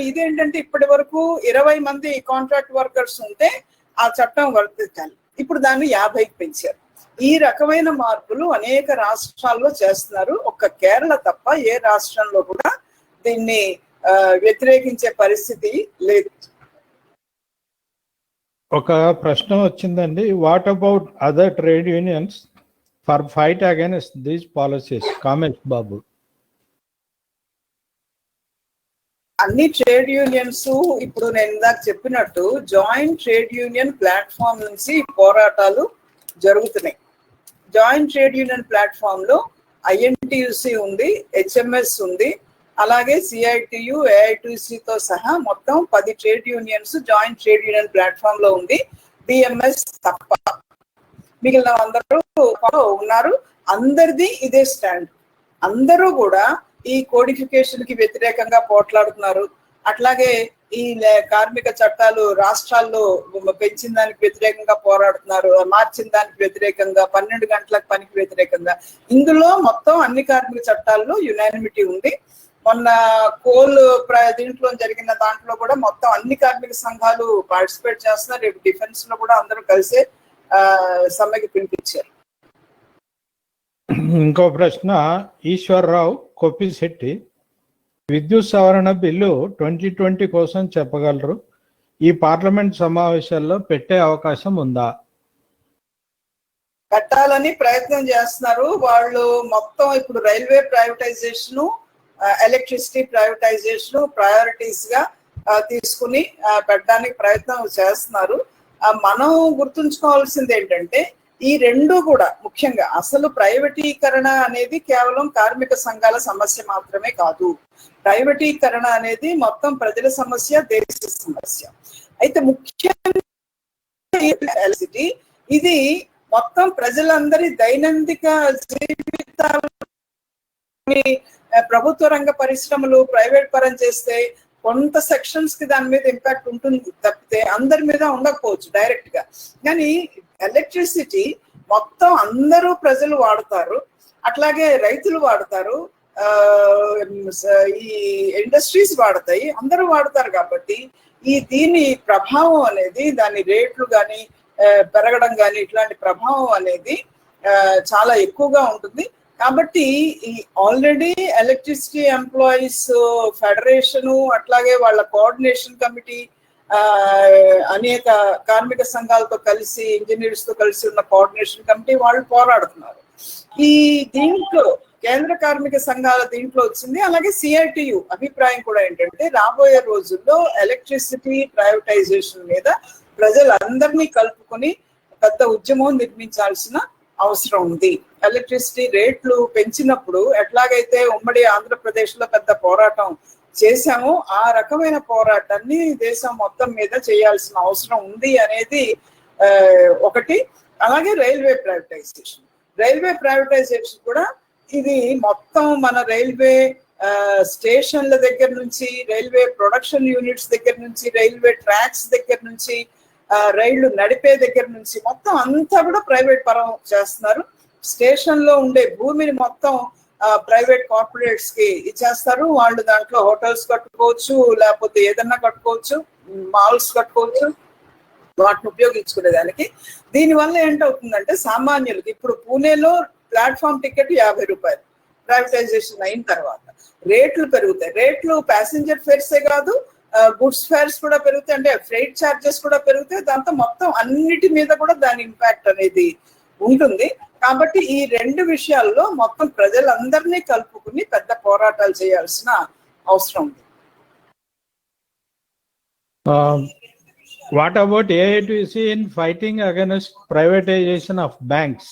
ఇదేంటంటే ఇప్పటి వరకు 20 మంది కాంట్రాక్ట్ వర్కర్స్ ఉంటే ఆ చట్టం వర్తించాలి. ఇప్పుడు దాన్ని 50కి పెంచారు. ఈ రకమైన మార్పులు అనేక రాష్ట్రాల్లో చేస్తున్నారు. ఒక్క కేరళ తప్ప ఏ రాష్ట్రంలో కూడా దీన్ని వ్యతిరేకించే పరిస్థితి లేదు. ఒక ప్రశ్న వచ్చిందండి, what about other trade unions for fight against these policies? Kamesh Babu. అన్ని ట్రేడ్ యూనియన్స్ ఇప్పుడు నేను ఇందాక చెప్పినట్టు జాయింట్ ట్రేడ్ యూనియన్ ప్లాట్ఫామ్ నుంచి పోరాటాలు జరుగుతున్నాయి. జాయింట్ ట్రేడ్ యూనియన్ ప్లాట్ఫామ్ లో ఐఎన్టీయూసీ ఉంది, హెచ్ఎంఎస్ ఉంది, అలాగే సిఐటియు, ఏఐటిసితో సహా మొత్తం 10 trade unions joint trade union platform లో ఉంది. బిఎంఎస్ తప్ప మిగిలిన అందరూ ఉన్నారు. అందరిది ఇదే స్టాండ్. అందరూ కూడా ఈ కోడిఫికేషన్ కి వ్యతిరేకంగా పోట్లాడుతున్నారు. అట్లాగే ఈ కార్మిక చట్టాలు రాష్ట్రాల్లో పెంచిన దానికి వ్యతిరేకంగా పోరాడుతున్నారు, మార్చిన దానికి వ్యతిరేకంగా, 12 గంటలకు పనికి వ్యతిరేకంగా. ఇందులో మొత్తం అన్ని కార్మిక చట్టాల్లో యునానిమిటీ ఉంది. మొన్న కోల్ దీంట్లో జరిగిన దాంట్లో కూడా మొత్తం అన్ని కార్మిక సంఘాలు పార్టిసిపేట్ చేస్తున్నారు. రేపు డిఫెన్స్ లో కూడా అందరూ కలిసే సమ్మెకి పిలిపించారు. ఇంకో ప్రశ్న, ఈశ్వర్రావు కొప్పిశెట్టి, విద్యుత్ సవరణ బిల్లు 2020 కోసం చెప్పగలరు? ఈ పార్లమెంట్ సమావేశాల్లో పెట్టే అవకాశం ఉందా? పెట్టాలని ప్రయత్నం చేస్తున్నారు వాళ్ళు. మొత్తం ఇప్పుడు railway privatisation, electricity privatisation priorities గా తీసుకుని పెట్టడానికి ప్రయత్నం చేస్తున్నారు. మనం గుర్తుంచుకోవాల్సింది ఏంటంటే ఈ రెండు కూడా ముఖ్యంగా అసలు ప్రైవేటీకరణ అనేది కేవలం కార్మిక సంఘాల సమస్య మాత్రమే కాదు. ప్రైవేటీకరణ అనేది మొత్తం ప్రజల సమస్య, దేశ సమస్య. అయితే ముఖ్యంగా ఇది మొత్తం ప్రజలందరి దైనందిక జీవితాలు ప్రభుత్వ రంగ పరిశ్రమలు ప్రైవేట్ పరం చేస్తే కొంత సెక్షన్స్ కి దాని మీద ఇంపాక్ట్ ఉంటుంది తప్పితే అందరి మీద ఉండకపోవచ్చు డైరెక్ట్ గా. కానీ ఎలక్ట్రిసిటీ మొత్తం అందరూ ప్రజలు వాడతారు, అట్లాగే రైతులు వాడతారు, ఈ ఇండస్ట్రీస్ వాడతాయి, అందరూ వాడతారు. కాబట్టి దీని ప్రభావం అనేది, దాని రేట్లు కానీ పెరగడం కానీ ఇట్లాంటి ప్రభావం అనేది చాలా ఎక్కువగా ఉంటుంది. కాబట్టి ఈ ఆల్రెడీ ఎలక్ట్రిసిటీ ఎంప్లాయీస్ ఫెడరేషను, అట్లాగే వాళ్ళ కోఆర్డినేషన్ కమిటీ, అనేక కార్మిక సంఘాలతో కలిసి, ఇంజనీర్స్ తో కలిసి ఉన్న కోఆర్డినేషన్ కమిటీ వాళ్ళు పోరాడుతున్నారు. ఈ దీంట్లో కేంద్ర కార్మిక సంఘాల దీంట్లో వచ్చింది. అలాగే సిఐటియు అభిప్రాయం కూడా ఏంటంటే రాబోయే రోజుల్లో ఎలక్ట్రిసిటీ ప్రైవేటైజేషన్ మీద ప్రజలందరినీ కలుపుకొని పెద్ద ఉద్యమం నిర్మించాల్సిన అవసరం ఉంది. ఎలక్ట్రిసిటీ రేట్లు పెంచినప్పుడు ఎట్లాగైతే ఉమ్మడి ఆంధ్రప్రదేశ్ లో పెద్ద పోరాటం చేశామో ఆ రకమైన పోరాటాన్ని దేశం మొత్తం మీద చేయాల్సిన అవసరం ఉంది అనేది ఒకటి. అలాగే రైల్వే ప్రైవేటైజేషన్ కూడా ఇది మొత్తం మన రైల్వే స్టేషన్ల దగ్గర నుంచి, రైల్వే ప్రొడక్షన్ యూనిట్స్ దగ్గర నుంచి, రైల్వే ట్రాక్స్ దగ్గర నుంచి, రైళ్లు నడిపే దగ్గర నుంచి మొత్తం అంతా కూడా ప్రైవేట్ పరం చేస్తున్నారు. స్టేషన్ లో ఉండే భూమిని మొత్తం ప్రైవేట్ కార్పొరేట్స్ కి ఇచ్చేస్తారు. వాళ్ళు దాంట్లో హోటల్స్ కట్టుకోవచ్చు, లేకపోతే ఏదన్నా కట్టుకోవచ్చు, మాల్స్ కట్టుకోవచ్చు, వాటిని ఉపయోగించుకునేదానికి. దీనివల్ల ఏంటవుతుందంటే సామాన్యులకి ఇప్పుడు పూణేలో ప్లాట్ఫామ్ టికెట్ 50 రూపాయలు ప్రైవేటైజేషన్ అయిన తర్వాత రేట్లు పెరుగుతాయి. రేట్లు ప్యాసింజర్ ఫేర్సే కాదు, గుడ్స్ ఫేర్స్ కూడా పెరుగుతాయి, అంటే ఫ్రైట్ ఛార్జెస్ కూడా పెరుగుతాయి. దాంతో మొత్తం అన్నిటి మీద కూడా దాని ఇంపాక్ట్ అనేది ఉంటుంది. కాబట్టి ఈ రెండు విషయాల్లో మొత్తం ప్రజలందరినీ కలుపుకుని పెద్ద పోరాటాలు చేయాల్సిన అవసరం ఉంది. What about AITC in fighting against privatisation of banks?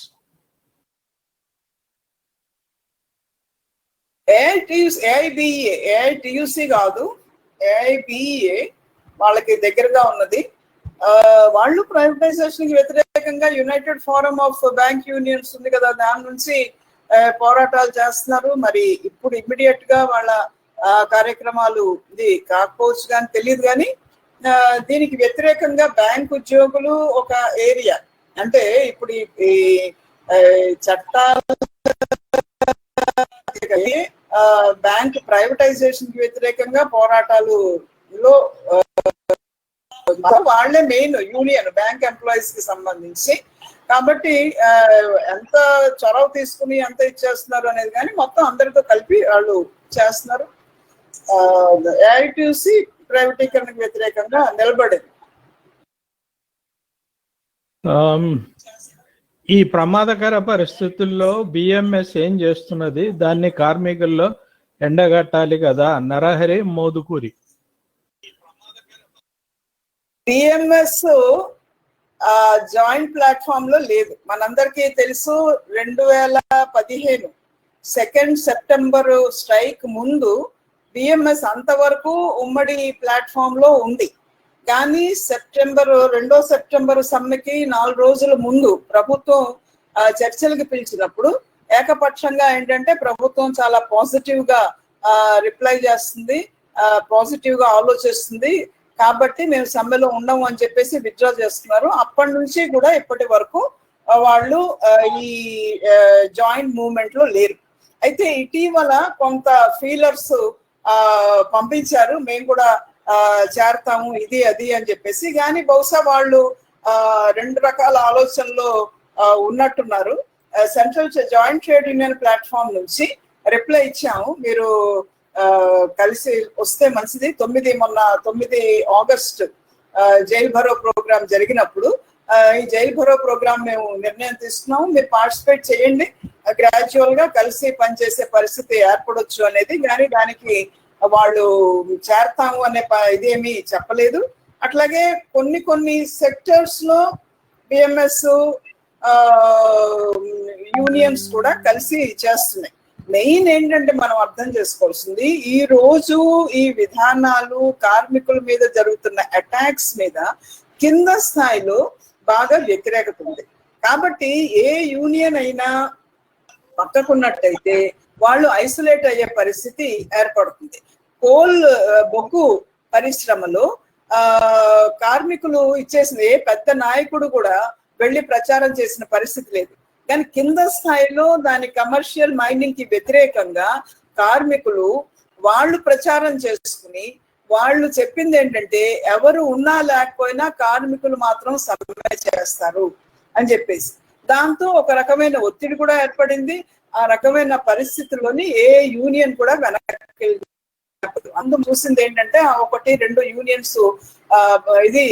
AITUC కాదు, ఏఐబిఏ వాళ్ళకి దగ్గరగా ఉన్నది. వాళ్ళు ప్రైవేటైజేషన్ కి వ్యతిరేకంగా united forum of bank unions ఉంది కదా, దాని నుంచి పోరాటాలు చేస్తున్నారు. మరి ఇప్పుడు ఇమ్మీడియట్ గా వాళ్ళ కార్యక్రమాలు ఇది కాకపోవచ్చు కానీ తెలియదు. కానీ దీనికి వ్యతిరేకంగా బ్యాంక్ ఉద్యోగులు ఒక ఏరియా, అంటే ఇప్పుడు ఈ చట్టాలు బ్యాంక్ ప్రైవేటైజేషన్ కి వ్యతిరేకంగా పోరాటాలు లో వాళ్ళే మెయిన్ యూనియన్ బ్యాంక్ ఎంప్లాయీస్ కి సంబంధించి. కాబట్టి ఎంత చొరవ తీసుకుని ఎంత ఇచ్చేస్తున్నారు అనేది కానీ మొత్తం అందరితో కలిపి వాళ్ళు చేస్తున్నారు. ఏఐటీయూసీ ప్రైవేటీకరణకు వ్యతిరేకంగా నిలబడింది. ఈ ప్రమాదకర పరిస్థితుల్లో బిఎంఎస్ ఏం చేస్తున్నది? దాన్ని కార్మికుల్లో ఎండగట్టాలి కదా. Narahari Modukuri. BMS joint platform లో లేదు. మనందరికీ తెలుసు 2015 2 సెప్టెంబర్ స్ట్రైక్ ముందు బిఎంఎస్ అంతవరకు ఉమ్మడి ప్లాట్ఫామ్ లో ఉంది. కానీ 2 సెప్టెంబర్ సమ్మెకి 4 రోజుల ముందు ప్రభుత్వం చర్చలకు పిలిచినప్పుడు ఏకపక్షంగా ఏంటంటే ప్రభుత్వం చాలా పాజిటివ్ గా రిప్లై చేస్తుంది, పాజిటివ్ గా ఆలోచిస్తుంది, కాబట్టి మేము సమ్మెలో ఉండము అని చెప్పేసి విత్డ్రా చేస్తున్నారు. అప్పటి నుంచి కూడా ఇప్పటి వరకు వాళ్ళు ఈ జాయింట్ మూవ్మెంట్ లో లేరు. అయితే ఇటీవల కొంత ఫీలర్స్ పంపించారు, మేము కూడా చేరతాము ఇది అది అని చెప్పేసి. కానీ బహుశా వాళ్ళు 2 రకాల ఆలోచనలో ఉన్నట్టున్నారు. Central joint trade union platform నుంచి రిప్లై ఇచ్చాము, మీరు కలిసి వస్తే మంచిది. 9 ఆగస్ట్ జైల్ భరో ప్రోగ్రామ్ జరిగినప్పుడు ఈ జైల్ భరో ప్రోగ్రామ్ మేము నిర్ణయం తీసుకున్నాము, మీరు పార్టిసిపేట్ చేయండి, గ్రాడ్యువల్ గా కలిసి పనిచేసే పరిస్థితి ఏర్పడొచ్చు అనేది. కానీ దానికి వాళ్ళు చేరతాము అనే ఇదేమీ చెప్పలేదు. అట్లాగే కొన్ని సెక్టర్స్ లో బిఎంఎస్ యూనియన్స్ కూడా కలిసి చేస్తున్నాయి. మెయిన్ ఏంటంటే మనం అర్థం చేసుకోవాల్సింది, ఈ రోజు ఈ విధానాలు కార్మికుల మీద జరుగుతున్న అటాక్స్ మీద కింద స్థాయిలో బాగా వ్యతిరేకత ఉంది. కాబట్టి ఏ యూనియన్ అయినా పక్కకున్నట్టయితే వాళ్ళు ఐసోలేట్ అయ్యే పరిస్థితి ఏర్పడుతుంది. కోల్ బొగ్గు పరిశ్రమలో కార్మికులు ఇచ్చేసిన ఏ పెద్ద నాయకుడు కూడా వెళ్ళి ప్రచారం చేసిన పరిస్థితి లేదు. కానీ కింద స్థాయిలో దాని కమర్షియల్ మైనింగ్ కి వ్యతిరేకంగా కార్మికులు వాళ్ళు ప్రచారం చేసుకుని వాళ్ళు చెప్పింది ఏంటంటే ఎవరు ఉన్నా లేకపోయినా కార్మికులు మాత్రం సమ్మె చేస్తారు అని చెప్పేసి. దాంతో ఒక రకమైన ఒత్తిడి కూడా ఏర్పడింది. ఆ రకమైన పరిస్థితుల్లోని ఏ యూనియన్ కూడా వెనక్కి అందుకు చూసింది ఏంటంటే 1-2 యూనియన్స్ ఇది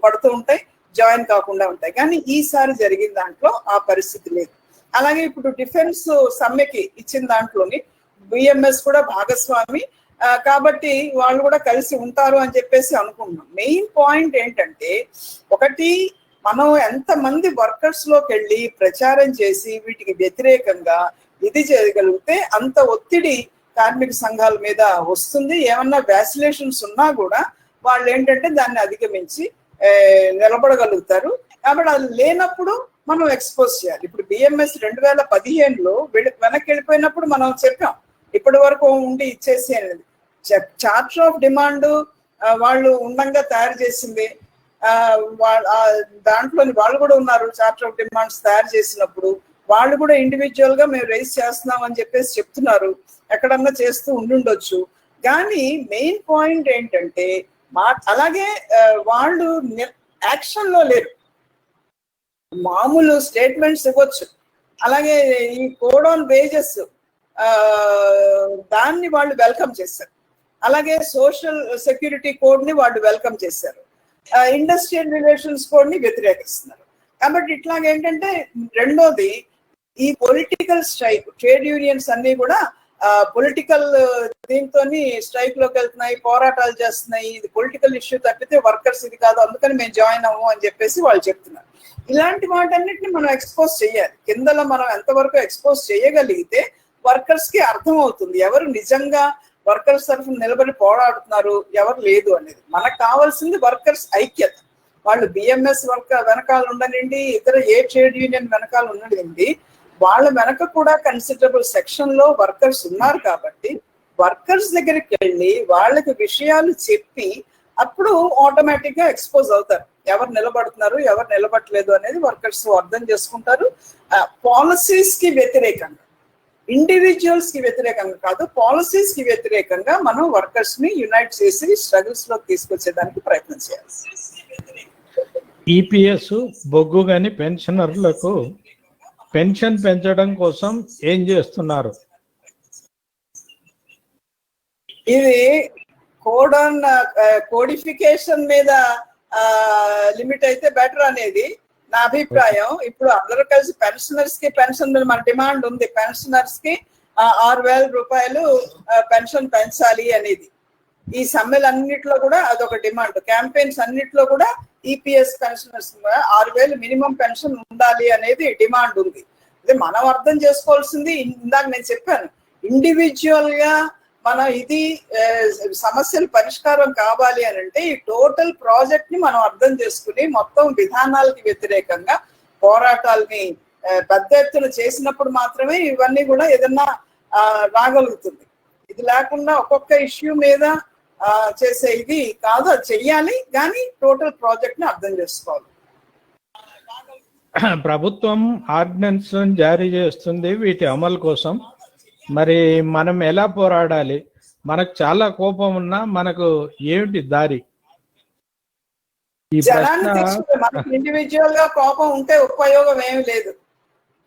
పడుతూ ఉంటాయి, జాయిన్ కాకుండా ఉంటాయి. కానీ ఈసారి జరిగిన దాంట్లో ఆ పరిస్థితి లేదు. అలాగే ఇప్పుడు డిఫెన్స్ సమ్మెకి ఇచ్చిన దాంట్లోని బిఎంఎస్ కూడా భాగస్వామి కాబట్టి వాళ్ళు కూడా కలిసి ఉంటారు అని చెప్పేసి అనుకుంటున్నాం. మెయిన్ పాయింట్ ఏంటంటే, ఒకటి మనం ఎంతమంది వర్కర్స్ లోకి వెళ్ళి ప్రచారం చేసి వీటికి వ్యతిరేకంగా ఇది చేయగలిగితే అంత ఒత్తిడి కార్మిక సంఘాల మీద వస్తుంది. ఏమన్నా వ్యాసిలేషన్స్ ఉన్నా కూడా వాళ్ళు ఏంటంటే దాన్ని అధిగమించి నిలబడగలుగుతారు. కాబట్టి అది లేనప్పుడు మనం ఎక్స్పోజ్ చేయాలి. ఇప్పుడు బిఎంఎస్ 2015లో వెనక్కి వెళ్ళిపోయినప్పుడు మనం చెప్పాం, ఇప్పటి వరకు ఉండి ఇచ్చేసి అనేది. చార్టర్ ఆఫ్ డిమాండ్ వాళ్ళు ఉండంగా తయారు చేసింది, దాంట్లోని వాళ్ళు కూడా ఉన్నారు. చార్టర్ ఆఫ్ డిమాండ్స్ తయారు చేసినప్పుడు వాళ్ళు కూడా ఇండివిజువల్ గా మేము రైజ్ చేస్తున్నాం అని చెప్పేసి చెప్తున్నారు, ఎక్కడన్నా చేస్తూ ఉండుండొచ్చు. కానీ మెయిన్ పాయింట్ ఏంటంటే అలాగే వాళ్ళు యాక్షన్ లో లేరు. మామూలు స్టేట్మెంట్స్ ఇవ్వచ్చు. అలాగే ఈ కోడ్ ఆన్ వేజెస్ దాన్ని వాళ్ళు వెల్కమ్ చేశారు. అలాగే సోషల్ సెక్యూరిటీ కోడ్ ని వాళ్ళు వెల్కమ్ చేశారు. ఇండస్ట్రియల్ రిలేషన్స్ కోడ్ ని వ్యతిరేకిస్తున్నారు. కాబట్టి ఇట్లాగేంటంటే రెండోది ఈ పొలిటికల్ స్ట్రైక్, ట్రేడ్ యూనియన్స్ అన్ని కూడా పొలిటికల్ దీంతో స్ట్రైక్ లోకి వెళ్తున్నాయి, పోరాటాలు చేస్తున్నాయి. ఇది పొలిటికల్ ఇష్యూ తప్పితే వర్కర్స్ ఇది కాదు, అందుకని మేము జాయిన్ అవ్వము అని చెప్పేసి వాళ్ళు చెప్తున్నారు. ఇలాంటి వాటన్నిటిని మనం ఎక్స్పోజ్ చేయాలి. కిందలో మనం ఎంతవరకు ఎక్స్పోజ్ చేయగలిగితే వర్కర్స్ కి అర్థం అవుతుంది ఎవరు నిజంగా వర్కర్స్ తరఫున నిలబడి పోరాడుతున్నారు, ఎవరు లేదు అనేది. మనకు కావాల్సింది వర్కర్స్ ఐక్యత. వాళ్ళు బిఎంఎస్ వెనకాల ఉండనండి, ఇతర ఏ ట్రేడ్ యూనియన్ వెనకాల ఉండనండి, వాళ్ళ వెనక కూడా కన్సిడరబుల్ సెక్షన్ లో వర్కర్స్ ఉన్నారు. కాబట్టి వర్కర్స్ దగ్గరికి వెళ్ళి వాళ్ళకి విషయాలు చెప్పి అప్పుడు ఆటోమేటిక్ గా ఎక్స్పోజ్ అవుతారు, ఎవరు నిలబడుతున్నారు ఎవరు నిలబడలేదు అనేది వర్కర్స్ అర్థం చేసుకుంటారు. పాలసీస్ కి వ్యతిరేకంగా ఇండివిజువల్స్ కి వ్యతిరేకంగా కాదు, పాలసీస్ కి వ్యతిరేకంగా మనం వర్కర్స్ ని యునైట్ చేసి స్ట్రగుల్స్ లో తీసుకొచ్చేదానికి ప్రయత్నం చేయాలి. ఈపీఎస్ బొగ్గు గాని పెన్షనర్లకు పెన్షన్ పెంచడం కోసం ఏం చేస్తున్నారు? ఇది కోడిఫికేషన్ మీద లిమిట్ అయితే బెటర్ అనేది నా అభిప్రాయం. ఇప్పుడు అందరూ కలిసి పెన్షనర్స్ కి పెన్షన్ మీద మన డిమాండ్ ఉంది, పెన్షనర్స్ కి 6,000 రూపాయలు పెన్షన్ పెంచాలి అనేది. ఈ సమ్మెలన్నిట్లో కూడా అదొక డిమాండ్. క్యాంపెయిన్స్ అన్నిట్లో కూడా ఈపీఎస్ పెన్షనర్స్ 6,000 మినిమం పెన్షన్ ఉండాలి అనేది డిమాండ్ ఉంది. ఇది మనం అర్థం చేసుకోవాల్సింది, ఇందాక నేను చెప్పాను, ఇండివిజువల్ గా మనం ఇది సమస్యలు పరిష్కారం కావాలి అని అంటే ఈ టోటల్ ప్రాజెక్ట్ ని మనం అర్థం చేసుకుని మొత్తం విధానాలకి వ్యతిరేకంగా పోరాటాలని పెద్ద ఎత్తున చేసినప్పుడు మాత్రమే ఇవన్నీ కూడా ఏదన్నా రాగలుగుతుంది. ఇది లేకుండా ఒక్కొక్క ఇష్యూ మీద చేసే ఇది కాదు, అది చెయ్యాలి, కానీ టోటల్ ప్రాజెక్ట్ ని అర్థం చేసుకోవాలి. ప్రభుత్వం ఆర్డినెన్స్ జారీ చేస్తుంది వీటి అమలు కోసం. మరి మనం ఎలా పోరాడాలి? మనకు చాలా కోపం ఉన్నా మనకు ఏమిటి దారి? ఈ మనకి ఇండివిజువల్ గా కోపం ఉంటే ఉపయోగం ఏమి లేదు.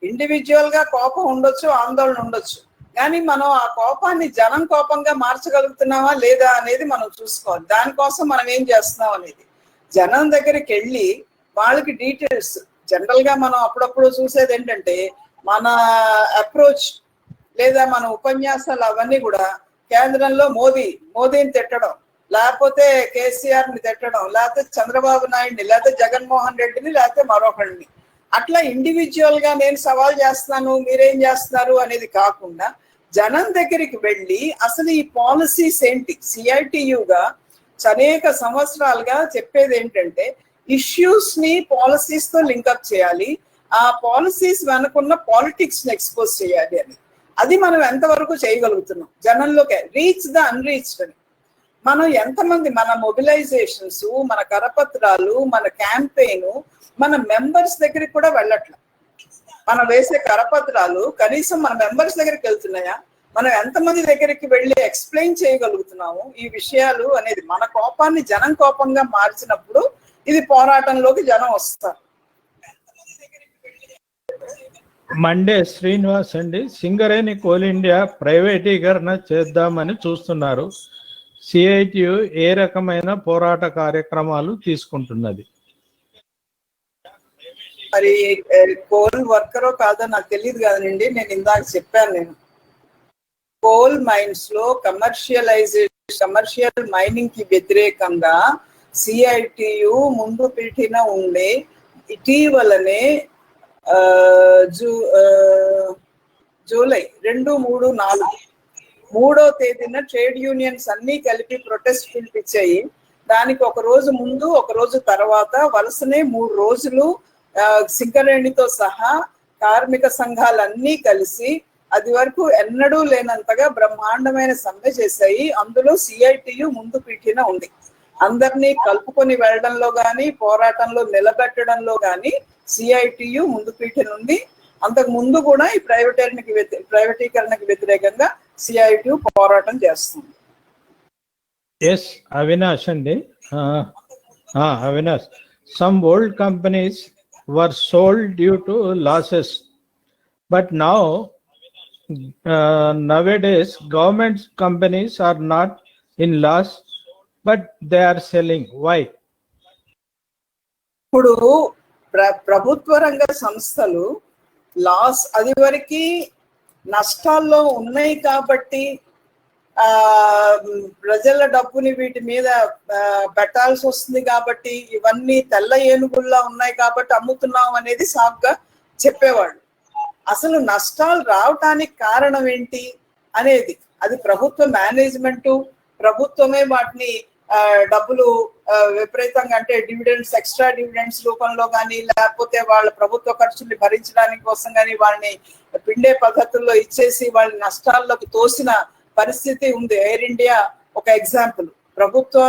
ఇండివిజువల్ గా కోపం ఉండొచ్చు, ఆందోళన ఉండొచ్చు, కానీ మనం ఆ కోపాన్ని జనం కోపంగా మార్చగలుగుతున్నామా లేదా అనేది మనం చూసుకోవాలి. దానికోసం మనం ఏం చేస్తున్నాం అనేది జనం దగ్గరికి వెళ్ళి వాళ్ళకి డీటెయిల్స్. జనరల్ గా మనం అప్పుడప్పుడు చూసేది ఏంటంటే మన అప్రోచ్ లేదా మన ఉపన్యాసాలు అవన్నీ కూడా కేంద్రంలో మోదీని తిట్టడం, లేకపోతే కేసీఆర్ ని తిట్టడం, లేకపోతే చంద్రబాబు నాయుడిని, లేకపోతే జగన్మోహన్ రెడ్డిని, లేకపోతే మరొకరిని. అట్లా ఇండివిజువల్ గా నేను సవాల్ చేస్తున్నాను మీరేం చేస్తున్నారు అనేది కాకుండా జనం దగ్గరికి వెళ్ళి అసలు ఈ పాలసీస్ ఏంటి, సిఐటియుగా అనేక సంవత్సరాలుగా చెప్పేది ఏంటంటే ఇష్యూస్ ని పాలసీస్ తో లింకప్ చేయాలి, ఆ పాలసీస్ వెనుకున్న పాలిటిక్స్ ని ఎక్స్పోజ్ చేయాలి అని. అది మనం ఎంతవరకు చేయగలుగుతున్నాం? జనంలోకి రీచ్ ద అన్రీచ్డ్ అని మనం ఎంతమంది, మన మొబిలైజేషన్స్, మన కరపత్రాలు, మన క్యాంపెయిన్ మన మెంబర్స్ దగ్గరికి కూడా వెళ్ళట్ల. మనం వేసే కరపత్రాలు కనీసం మన మెంబర్స్ దగ్గరికి వెళ్తున్నాయా? మనం ఎంతమంది దగ్గరికి వెళ్ళి ఎక్స్ప్లెయిన్ చేయగలుగుతున్నాము ఈ విషయాలు అనేది? మన కోపాన్ని జనం కోపంగా మార్చినప్పుడు ఇది పోరాటంలోకి జనం వస్తారు. మండే శ్రీనివాస్ అండి, సింగరేణి కోల్ ఇండియా ప్రైవేటీకరణ చేద్దామని చూస్తున్నారు. సిఐటియు ఏ రకమైన పోరాట కార్యక్రమాలు తీసుకుంటున్నది? మరి కోల్ వర్కరో కాదో నాకు తెలియదు కదండి. నేను ఇందాక చెప్పాను, నేను కోల్ మైన్స్ లో కమర్షియల్ మైనింగ్ కి వ్యతిరేకంగా సిఐటియు ముందు పెట్టిన ఉండే ఇటీవలనే జూలై 2, 3, 4 3వ తేదీన ట్రేడ్ యూనియన్స్ అన్ని కలిపి ప్రొటెస్ట్ పిలిపించాయి. దానికి ఒక రోజు ముందు ఒక రోజు తర్వాత వరుసనే 3 రోజులు సింగరేణితో సహా కార్మిక సంఘాలన్నీ కలిసి అది వరకు ఎన్నడూ లేనంతగా బ్రహ్మాండమైన సమ్మె చేశాయి. అందులో సిఐటియు ముందు పీఠిన ఉంది. అందరినీ కలుపుకొని వెళ్ళడంలో గాని పోరాటంలో నిలబెట్టడంలో గాని సిఐటియు ముందు పీఠిన ఉంది. అంతకు ముందు కూడా ఈ ప్రైవేటీకరణకి వ్యతిరేకంగా సిఐటియు పోరాటం చేస్తుంది. ఎస్ అవినాష్ అండి, Avinash, some old companies were sold due to losses, but nowadays government companies are not in loss, but they are selling. Why? ఇప్పుడు ప్రభుత్వ రంగ సంస్థలు లాస్ అది వరకు నష్టాల్లో ఉన్నాయి కాబట్టి ప్రజల డబ్బుని వీటి మీద పెట్టాల్సి వస్తుంది కాబట్టి ఇవన్నీ తెల్ల ఏనుగుల్లా ఉన్నాయి కాబట్టి అమ్ముతున్నాం అనేది సాఫ్గా చెప్పేవాళ్ళు. అసలు నష్టాలు రావటానికి కారణం ఏంటి అనేది అది ప్రభుత్వ మేనేజ్మెంటు, ప్రభుత్వమే వాటిని డబ్బులు విపరీతంగా అంటే డివిడెండ్స్, ఎక్స్ట్రా డివిడెండ్స్ రూపంలో కానీ లేకపోతే వాళ్ళ ప్రభుత్వ ఖర్చుల్ని భరించడానికి కోసం కానీ వాళ్ళని పిండే పద్ధతుల్లో ఇచ్చేసి వాళ్ళ నష్టాల్లోకి తోసిన పరిస్థితి ఉంది. ఎయిర్ ఇండియా ఒక ఎగ్జాంపుల్. ప్రభుత్వ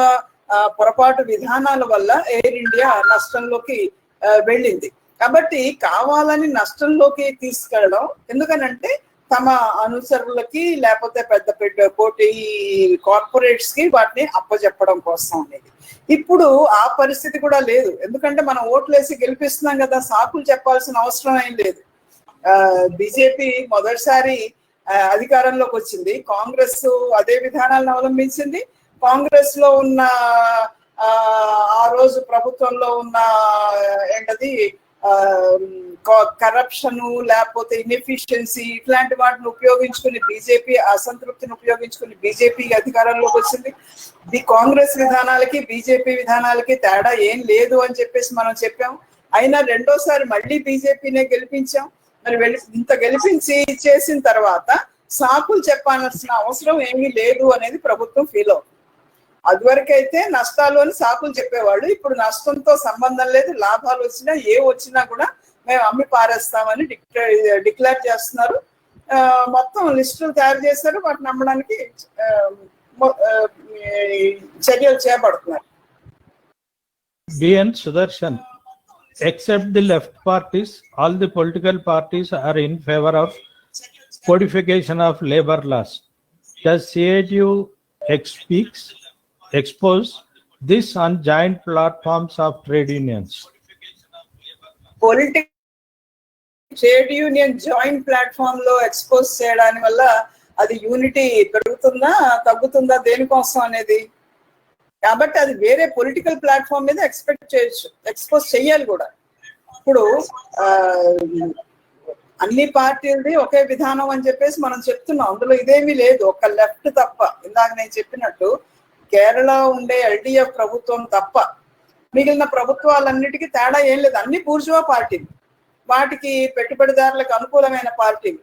పొరపాటు విధానాల వల్ల ఎయిర్ ఇండియా నష్టంలోకి వెళ్ళింది. కాబట్టి కావాలని నష్టంలోకి తీసుకెళ్ళడం, ఎందుకనంటే తమ అనుచరులకి లేకపోతే పెద్ద పెద్ద కోటి కార్పొరేట్స్ కి వాటిని అప్పచెప్పడం కోసం అనేది. ఇప్పుడు ఆ పరిస్థితి కూడా లేదు, ఎందుకంటే మనం ఓట్లేసి గెలిపిస్తున్నాం కదా, సాకులు చెప్పాల్సిన అవసరం ఏం లేదు. బీజేపీ మొదటిసారి అధికారంలోకి వచ్చింది, కాంగ్రెస్ అదే విధానాలను అవలంబించింది. కాంగ్రెస్ లో ఉన్న ఆ రోజు ప్రభుత్వంలో ఉన్న ఏంటది కరప్షన్ లేకపోతే ఇన్ఎఫిషియన్సీ ఇట్లాంటి వాటిని ఉపయోగించుకుని బీజేపీ, అసంతృప్తిని ఉపయోగించుకుని బీజేపీ అధికారంలోకి వచ్చింది. కాంగ్రెస్ విధానాలకి బీజేపీ విధానాలకి తేడా ఏం లేదు అని చెప్పేసి మనం చెప్పాం. అయినా రెండోసారి మళ్ళీ బీజేపీనే గెలిపించాం. మరి ఇంత గెలిపించి చేసిన తర్వాత సాకులు చెప్పాల్సిన అవసరం ఏమీ లేదు అనేది ప్రభుత్వం ఫీల్ అవుతుంది. అదివరకైతే నష్టాలు అని సాకులు చెప్పేవాళ్ళు, ఇప్పుడు నష్టంతో సంబంధం లేదు, లాభాలు వచ్చినా ఏ వచ్చినా కూడా మేము అమ్మి పారేస్తామని డిక్లేర్ చేస్తున్నారు. మొత్తం లిస్టులు తయారు చేశారు, వాటిని నమ్మడానికి చర్యలు చేపడుతున్నారు. BN Sudarshan, except the left parties, all the political parties are in favor of codification of labor laws. Does CATU expose this on giant platforms of trade unions? Trade union joint platform లో expose చేయడాని వల్ల అది unity పెరుగుతుందా తగ్గుతుందా దేనికోసం అనేది, కాబట్టి అది వేరే పొలిటికల్ ప్లాట్ఫామ్ మీద ఎక్స్పెక్ట్ చేయొచ్చు, ఎక్స్పోజ్ చెయ్యాలి కూడా. ఇప్పుడు అన్ని పార్టీలది ఒకే విధానం అని చెప్పేసి మనం చెప్తున్నాం, అందులో ఇదేమీ లేదు, ఒక లెఫ్ట్ తప్ప. ఇందాక నేను చెప్పినట్టు కేరళ ఉండే ఎల్డిఎఫ్ ప్రభుత్వం తప్ప మిగిలిన ప్రభుత్వాలన్నిటికీ తేడా ఏం లేదు, అన్ని బూర్జువా పార్టీలు, వాటికి పెట్టుబడిదారులకు అనుకూలమైన పార్టీలు.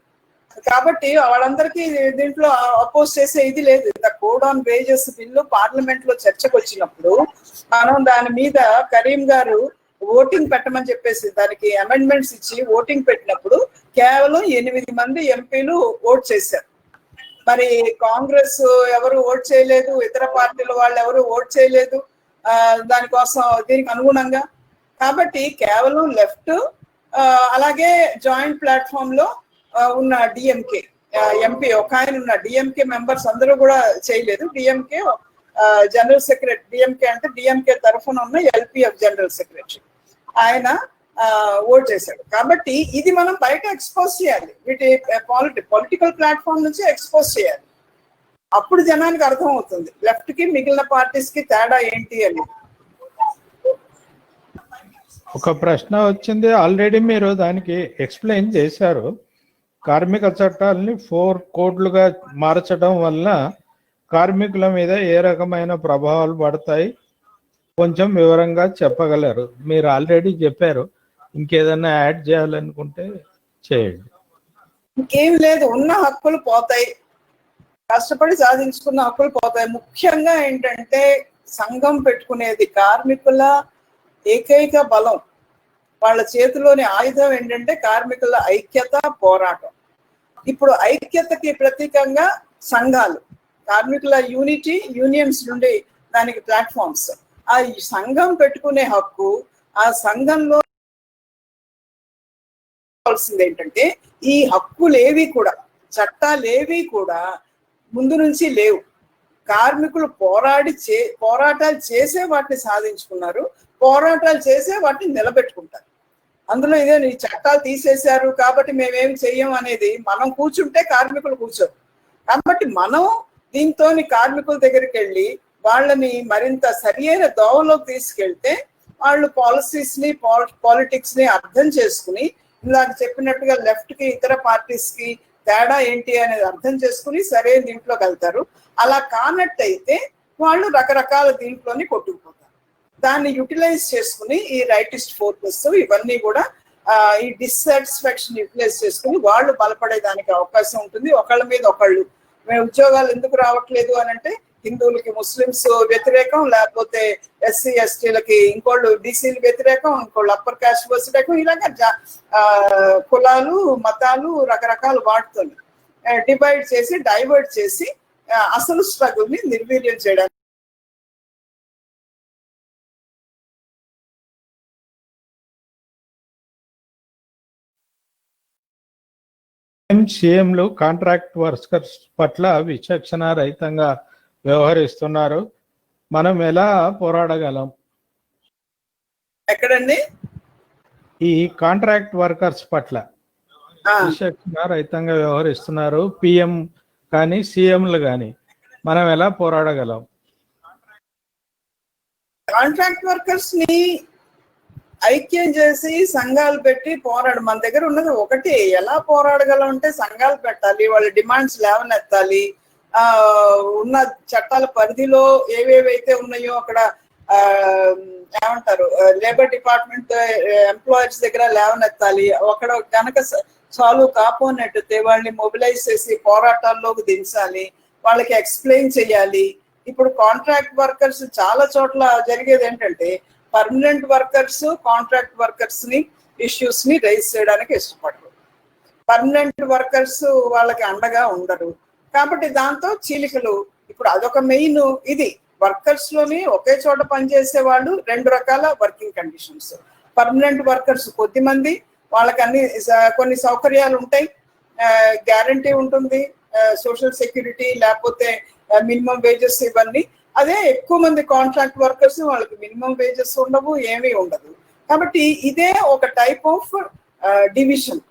కాబట్టి వాళ్ళందరికీ దీంట్లో అపోజ్ చేసే ఇది లేదు. Code on wages bill parliament లో చర్చకు వచ్చినప్పుడు మనం దాని మీద కరీం గారు ఓటింగ్ పెట్టమని చెప్పేసి దానికి అమెండ్మెంట్స్ ఇచ్చి ఓటింగ్ పెట్టినప్పుడు కేవలం 8 మంది ఎంపీలు ఓట్ చేశారు. మరి కాంగ్రెస్ ఎవరు ఓట్ చేయలేదు, ఇతర పార్టీల వాళ్ళు ఎవరు ఓట్ చేయలేదు దానికోసం, దీనికి అనుగుణంగా. కాబట్టి కేవలం లెఫ్ట్ అలాగే జాయింట్ ప్లాట్ఫామ్ లో ఉన్న డిఎంకే ఎంపీ ఒక ఆయన ఉన్న డిఎంకే మెంబర్స్ అందరూ కూడా చేయలేదు. డిఎంకే జనరల్ సెక్రటరీ, డిఎంకే అంటే డిఎంకే తరఫున ఉన్న ఎల్పిఎఫ్ జనరల్ సెక్రటరీ, ఆయన ఓట్ చేశాడు. కాబట్టి ఇది మనం బయట ఎక్స్పోజ్ చేయాలి, వీటి పొలిటికల్ ప్లాట్ఫామ్ నుంచి ఎక్స్పోజ్ చేయాలి. అప్పుడు జనానికి అర్థం అవుతుంది లెఫ్ట్ కి మిగిలిన పార్టీస్ కి తేడా ఏంటి అని. ఒక ప్రశ్న వచ్చింది, ఆల్రెడీ మీరు దానికి ఎక్స్ప్లెయిన్ చేశారు. కార్మిక చట్టాలని 4 కోడ్లుగా మార్చడం వల్ల కార్మికుల మీద ఏ రకమైన ప్రభావాలు పడతాయి, కొంచెం వివరంగా చెప్పగలరు? మీరు ఆల్రెడీ చెప్పారు, ఇంకేదన్నా యాడ్ చేయాలనుకుంటే చేయండి. ఇంకేం లేదు, ఉన్న హక్కులు పోతాయి, కష్టపడి సాధించుకున్న హక్కులు పోతాయి. ముఖ్యంగా ఏంటంటే సంఘం పెట్టుకునేది కార్మికుల ఏకైక బలం, వాళ్ళ చేతిలోని ఆయుధం ఏంటంటే కార్మికుల ఐక్యత, పోరాటం. ఇప్పుడు ఐక్యతకి ప్రతీకంగా సంఘాలు, కార్మికుల యూనిటీ, యూనియన్స్ నుండి దానికి ప్లాట్ఫామ్స్. ఆ సంఘం పెట్టుకునే హక్కు, ఆ సంఘంలో ఏంటంటే ఈ హక్కులేవి కూడా, చట్టాలేవి కూడా ముందు నుంచి లేవు. కార్మికులు పోరాటాలు చేసే వాటిని సాధించుకున్నారు, పోరాటాలు చేసే వాటిని నిలబెట్టుకుంటారు. అందులో ఇదే ఈ చట్టాలు తీసేశారు కాబట్టి మేమేం చెయ్యం అనేది, మనం కూర్చుంటే కార్మికులు కూర్చోరు. కాబట్టి మనం దీంతో కార్మికుల దగ్గరికి వెళ్ళి వాళ్ళని మరింత సరియైన దోవలోకి తీసుకెళ్తే వాళ్ళు పాలసీస్ ని, పాలిటిక్స్ ని అర్థం చేసుకుని, ఇలా చెప్పినట్టుగా లెఫ్ట్ కి ఇతర పార్టీస్ కి తేడా ఏంటి అనేది అర్థం చేసుకుని సరే దీంట్లోకి వెళ్తారు. అలా కానట్టయితే వాళ్ళు రకరకాల దీంట్లోని కొట్టుకుపోతారు. దాన్ని యూటిలైజ్ చేసుకుని ఈ రైటిస్ట్ ఫోర్సెస్ ఇవన్నీ కూడా ఈ డిస్సాటిస్ఫాక్షన్ యూటిలైజ్ చేసుకుని వాళ్ళు బలపడేదానికి అవకాశం ఉంటుంది. ఒకళ్ళ మీద ఒకళ్ళు మేము ఉద్యోగాలు ఎందుకు రావట్లేదు అని అంటే హిందువులకి ముస్లిమ్స్ వ్యతిరేకం, లేకపోతే ఎస్సీ ఎస్టీలకి ఇంకోళ్ళు బీసీలు వ్యతిరేకం, ఇంకోళ్ళు అప్పర్ కాస్ట్ వ్యతిరేకం, ఇలాగా కులాలు మతాలు రకరకాల వాటితోని డివైడ్ చేసి డైవర్ట్ చేసి అసలు స్ట్రగుల్ ని నిర్వీర్యం చేయడానికి సీఎంలు కాంట్రాక్ట్ వర్కర్స్ పట్ల విచక్షణ రహితంగా వ్యవహరిస్తున్నారు. మనం ఎలా పోరాడగలం? ఎక్కడండి? ఈ కాంట్రాక్ట్ వర్కర్స్ పట్ల విచక్షణ రహితంగా వ్యవహరిస్తున్నారు పిఎం కానీ సీఎంలు కానీ, మనం ఎలా పోరాడగలం? కాంట్రాక్ట్ వర్కర్స్ ని ఐక్యం చేసి సంఘాలు పెట్టి పోరాడు. మన దగ్గర ఉన్నది ఒకటి, ఎలా పోరాడగలం అంటే సంఘాలు పెట్టాలి, వాళ్ళ డిమాండ్స్ లేవనెత్తాలి, ఉన్న చట్టాల పరిధిలో ఏవేవైతే ఉన్నాయో అక్కడ ఏమంటారు లేబర్ డిపార్ట్మెంట్ ఎంప్లాయర్స్ దగ్గర లేవనెత్తాలి. అక్కడ కనుక చాలు కాపోనట్టు వాళ్ళని మొబిలైజ్ చేసి పోరాటాల్లోకి దించాలి, వాళ్ళకి ఎక్స్ప్లెయిన్ చేయాలి. ఇప్పుడు కాంట్రాక్ట్ వర్కర్స్ చాలా చోట్ల జరిగేది ఏంటంటే పర్మనెంట్ వర్కర్స్ కాంట్రాక్ట్ వర్కర్స్ ని ఇష్యూస్ ని రైజ్ చేయడానికి ఇష్టపడరు. పర్మనెంట్ వర్కర్స్ వాళ్ళకి అండగా ఉండరు కాబట్టి దాంతో చీలికలు. ఇప్పుడు అదొక మెయిన్ ఇది. వర్కర్స్ లోని ఒకే చోట పనిచేసే వాళ్ళు రెండు రకాల వర్కింగ్ కండిషన్స్. పర్మనెంట్ వర్కర్స్ కొద్ది మంది, వాళ్ళకి కొన్ని సౌకర్యాలు ఉంటాయి, గ్యారంటీ ఉంటుంది, సోషల్ సెక్యూరిటీ లేకపోతే మినిమం వేజెస్ ఇవన్నీ. అదే ఎక్కువ మంది కాంట్రాక్ట్ వర్కర్స్ వాళ్ళకి మినిమం వేజెస్ ఉండవు, ఏమీ ఉండదు. కాబట్టి ఇదే ఒక టైప్ ఆఫ్ డివిజన్.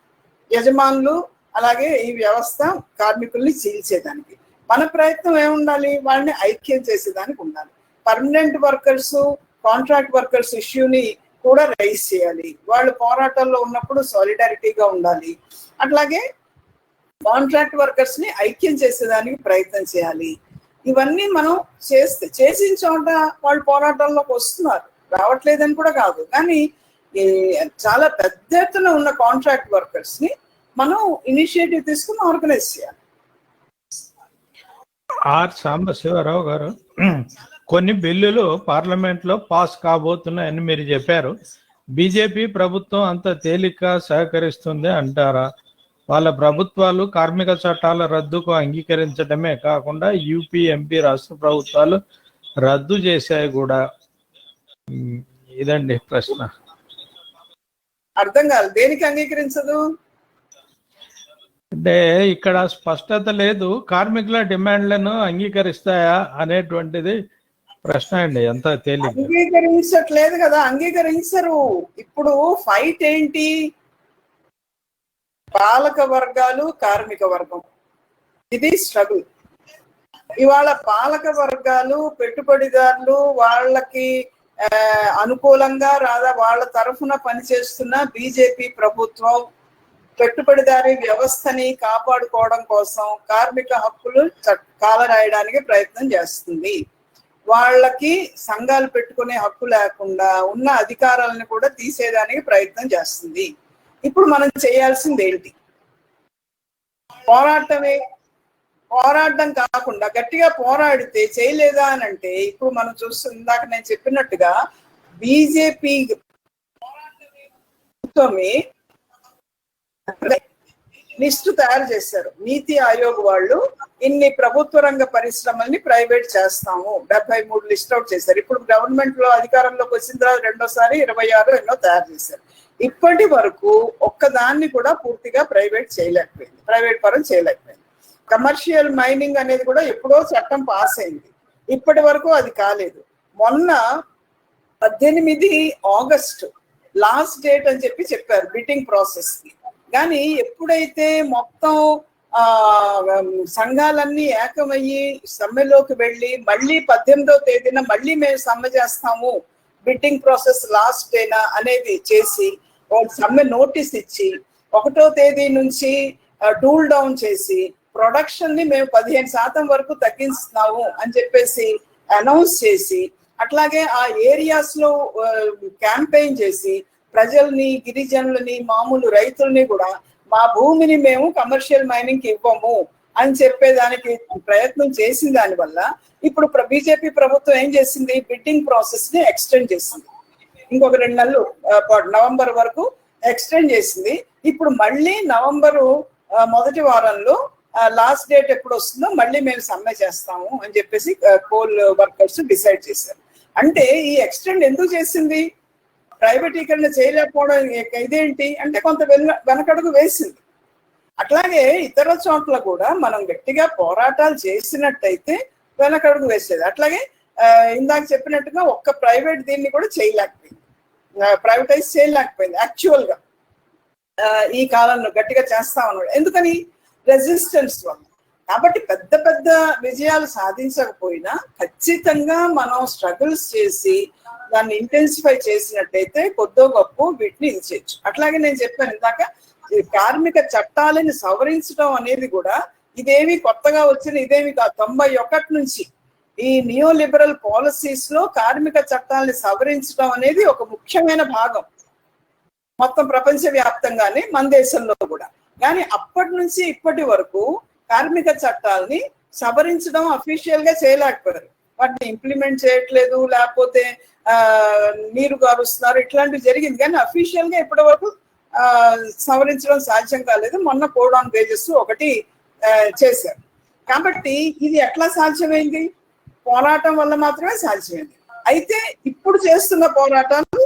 యజమానులు అలాగే ఈ వ్యవస్థ కార్మికుల్ని చీల్చేదానికి. మన ప్రయత్నం ఏముండాలి? వాళ్ళని ఐక్యం చేసేదానికి ఉండాలి. పర్మనెంట్ వర్కర్స్ కాంట్రాక్ట్ వర్కర్స్ ఇష్యూని కూడా రైజ్ చేయాలి. వాళ్ళు పోరాటాల్లో ఉన్నప్పుడు సాలిడారిటీగా ఉండాలి. అట్లాగే కాంట్రాక్ట్ వర్కర్స్ ని ఐక్యం చేసేదానికి ప్రయత్నం చేయాలి. ఇవన్నీ మనం చేసిన చోట వాళ్ళు పోరాటాల్లోకి వస్తున్నారు, రావట్లేదని కూడా కాదు. కానీ చాలా పెద్ద ఎత్తున ఉన్న కాంట్రాక్ట్ వర్కర్స్ ని మనం ఇనిషియేటివ్ తీసుకుని ఆర్గనైజ్ చేయాలి. ఆర్ సాంబశివరావు గారు, కొన్ని బిల్లులు పార్లమెంట్ లో పాస్ కాబోతున్నాయని మీరు చెప్పారు. బీజేపీ ప్రభుత్వం అంత తేలిక సహకరిస్తుంది అంటారా? వాళ్ళ ప్రభుత్వాలు కార్మిక చట్టాల రద్దుకు అంగీకరించడమే కాకుండా యూపీ ఎంపీ రాష్ట్ర ప్రభుత్వాలు రద్దు చేశాయి కూడా. ఇదండి ప్రశ్న. అర్థం కాదు, దేనికి అంగీకరించదు అంటే ఇక్కడ స్పష్టత లేదు. కార్మికుల డిమాండ్లను అంగీకరిస్తాయా అనేటువంటిది ప్రశ్న అండి. ఎంత తేలిక అంగీకరించట్లేదు కదా, అంగీకరించరు. ఇప్పుడు ఫైట్ ఏంటి? పాలక వర్గాలు కార్మిక వర్గం, ఇది స్ట్రగుల్. ఇవాళ పాలక వర్గాలు పెట్టుబడిదారులు వాళ్ళకి అనుకూలంగా రాదా వాళ్ళ తరఫున పనిచేస్తున్న బీజేపీ ప్రభుత్వం పెట్టుబడిదారీ వ్యవస్థని కాపాడుకోవడం కోసం కార్మిక హక్కులు కాలరాయడానికి ప్రయత్నం చేస్తుంది. వాళ్ళకి సంఘాలు పెట్టుకునే హక్కు లేకుండా ఉన్న అధికారాలను కూడా తీసేయడానికి ప్రయత్నం చేస్తుంది. ఇప్పుడు మనం చేయాల్సింది ఏంటి? పోరాటమే. పోరాటం కాకుండా గట్టిగా పోరాడితే చేయలేదా అని అంటే ఇప్పుడు మనం చూస్తున్న ఇందాక నేను చెప్పినట్టుగా బీజేపీ లిస్ట్ తయారు చేశారు. నీతి ఆయోగ్ వాళ్ళు ఇన్ని ప్రభుత్వ రంగ పరిశ్రమల్ని ప్రైవేట్ చేస్తాము 73 లిస్ట్ అవుట్ చేశారు. ఇప్పుడు గవర్నమెంట్ లో అధికారంలోకి వచ్చిన తర్వాత రెండోసారి 26 ఎన్నో తయారు చేశారు. ఇప్పటి వరకు ఒక్కదాన్ని కూడా పూర్తిగా ప్రైవేట్ పరం చేయలేకపోయింది. కమర్షియల్ మైనింగ్ అనేది కూడా ఎప్పుడో చట్టం పాస్ అయింది, ఇప్పటి వరకు అది కాలేదు. మొన్న 18 ఆగస్టు లాస్ట్ డేట్ అని చెప్పారు బిడ్డింగ్ ప్రాసెస్ కి. కానీ ఎప్పుడైతే మొత్తం సంఘాలన్నీ ఏకమయ్యి సమ్మెలోకి వెళ్ళి మళ్ళీ 18వ తేదీన మళ్ళీ మేము సమ్మె చేస్తాము, బిడ్డింగ్ ప్రాసెస్ లాస్ట్ డేనా అనేది చేసి సమ్మె నోటీస్ ఇచ్చి 1వ తేదీ నుంచి టూల్ డౌన్ చేసి ప్రొడక్షన్ ని మేము 15% వరకు తగ్గిస్తున్నాము అని చెప్పేసి అనౌన్స్ చేసి, అట్లాగే ఆ ఏరియాస్ లో క్యాంపెయిన్ చేసి ప్రజల్ని గిరిజనులని మామూలు రైతుల్ని కూడా మా భూమిని మేము కమర్షియల్ మైనింగ్ కి ఇవ్వము అని చెప్పేదానికి ప్రయత్నం చేసిన దానివల్ల ఇప్పుడు బీజేపీ ప్రభుత్వం ఏం చేసింది? బిడ్డింగ్ ప్రాసెస్ ని ఎక్స్టెండ్ చేసింది. ఇంకొక 2 నెలలు నవంబర్ వరకు ఎక్స్టెండ్ చేసింది. ఇప్పుడు మళ్ళీ నవంబరు మొదటి వారంలో లాస్ట్ డేట్ ఎప్పుడు వస్తుందో మళ్ళీ మేము సమ్మె చేస్తాము అని చెప్పేసి కోల్ వర్కర్స్ డిసైడ్ చేశారు. అంటే ఈ ఎక్స్టెండ్ ఎందుకు చేసింది? ప్రైవేటీకరణ చేయలేకపోవడం ఇదేంటి అంటే కొంత వెనకడుగు వేసింది. అట్లాగే ఇతర చోట్ల కూడా మనం గట్టిగా పోరాటాలు చేసినట్టయితే వెనకడుగు వేసేది. అట్లాగే ఇందాక చెప్పినట్టుగా ఒక్క ప్రైవేట్ దీన్ని కూడా చేయలేకపోయింది, ప్రైవేటైజ్ చేయలేకపోయింది యాక్చువల్ గా ఈ కాలంలో గట్టిగా చేస్తా ఉన్నాడు. ఎందుకని? రెసిస్టెన్స్ వల్ల. కాబట్టి పెద్ద పెద్ద విజయాలు సాధించకపోయినా ఖచ్చితంగా మనం స్ట్రగుల్స్ చేసి దాన్ని ఇంటెన్సిఫై చేసినట్టయితే కొద్దో గొప్ప వీటిని ఇది చేయొచ్చు. అట్లాగే నేను చెప్పాను ఇందాక, కార్మిక చట్టాలని సవరించడం అనేది కూడా ఇదేమి కొత్తగా వచ్చిన ఇదేమి కాదు. 91 నుంచి ఈ నియో లిబరల్ పాలసీస్ లో కార్మిక చట్టాలని సవరించడం అనేది ఒక ముఖ్యమైన భాగం మొత్తం ప్రపంచ వ్యాప్తంగానే, మన దేశంలో కూడా. కానీ అప్పటి నుంచి ఇప్పటి వరకు కార్మిక చట్టాలని సవరించడం అఫీషియల్ గా చేయలేకపోయారు. వాటిని ఇంప్లిమెంట్ చేయట్లేదు, లేకపోతే నీరు గారుస్తున్నారు, ఇట్లాంటివి జరిగింది. కానీ అఫీషియల్ గా ఇప్పటి వరకు సవరించడం సాధ్యం కాలేదు. మొన్న కోడ్ ఆన్ వేజెస్ ఒకటి చేశారు. కాబట్టి ఇది ఎట్లా సాధ్యమైంది? పోరాటం వల్ల మాత్రమే సాధ్యమైంది. అయితే ఇప్పుడు చేస్తున్న పోరాటాలు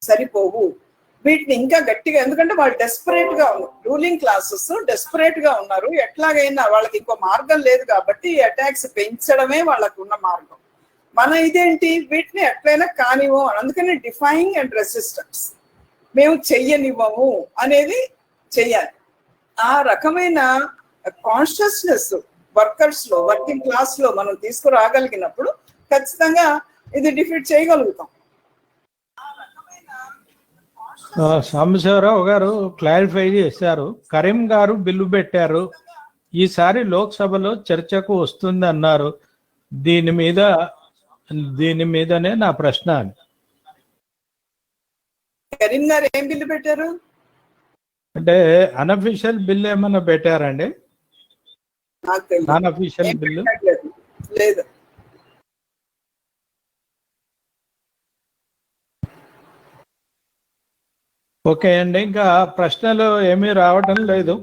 సరిపోవు, వీటిని ఇంకా గట్టిగా, ఎందుకంటే వాళ్ళు డెస్పరేట్ గా ఉన్నారు, రూలింగ్ క్లాసెస్ డెస్పరేట్ గా ఉన్నారు. ఎట్లాగైనా వాళ్ళకి ఇంకో మార్గం లేదు కాబట్టి అటాక్స్ పెంచడమే వాళ్ళకు ఉన్న మార్గం. మన ఇదేంటి, వీటిని ఎట్లయినా కానివ్వం. అందుకని డిఫైయింగ్ అండ్ రెసిస్టెన్స్, మేము చెయ్యనివ్వము అనేది చెయ్యాలి. ఆ రకమైన కాన్షియస్నెస్ వర్కర్స్ లో, వర్కింగ్ క్లాస్ లో మనం తీసుకురాగలిగినప్పుడు ఖచ్చితంగా ఇది డిఫీట్ చేయగలుగుతాం. సాంబశివరావు గారు క్లారిఫై చేశారు. కరీం గారు బిల్లు పెట్టారు, ఈసారి లోక్సభలో చర్చకు వస్తుంది అన్నారు. దీని మీదనే నా ప్రశ్న. కరీం గారు ఏం బిల్లు పెట్టారు అంటే అన్అఫీషియల్ బిల్ ఏమన్నా పెట్టారండి? నాన్ అఫీషియల్ బిల్లు లేదు. ఓకే అండి, ఇంకా ప్రశ్నలు ఏమీ రావటం లేదు.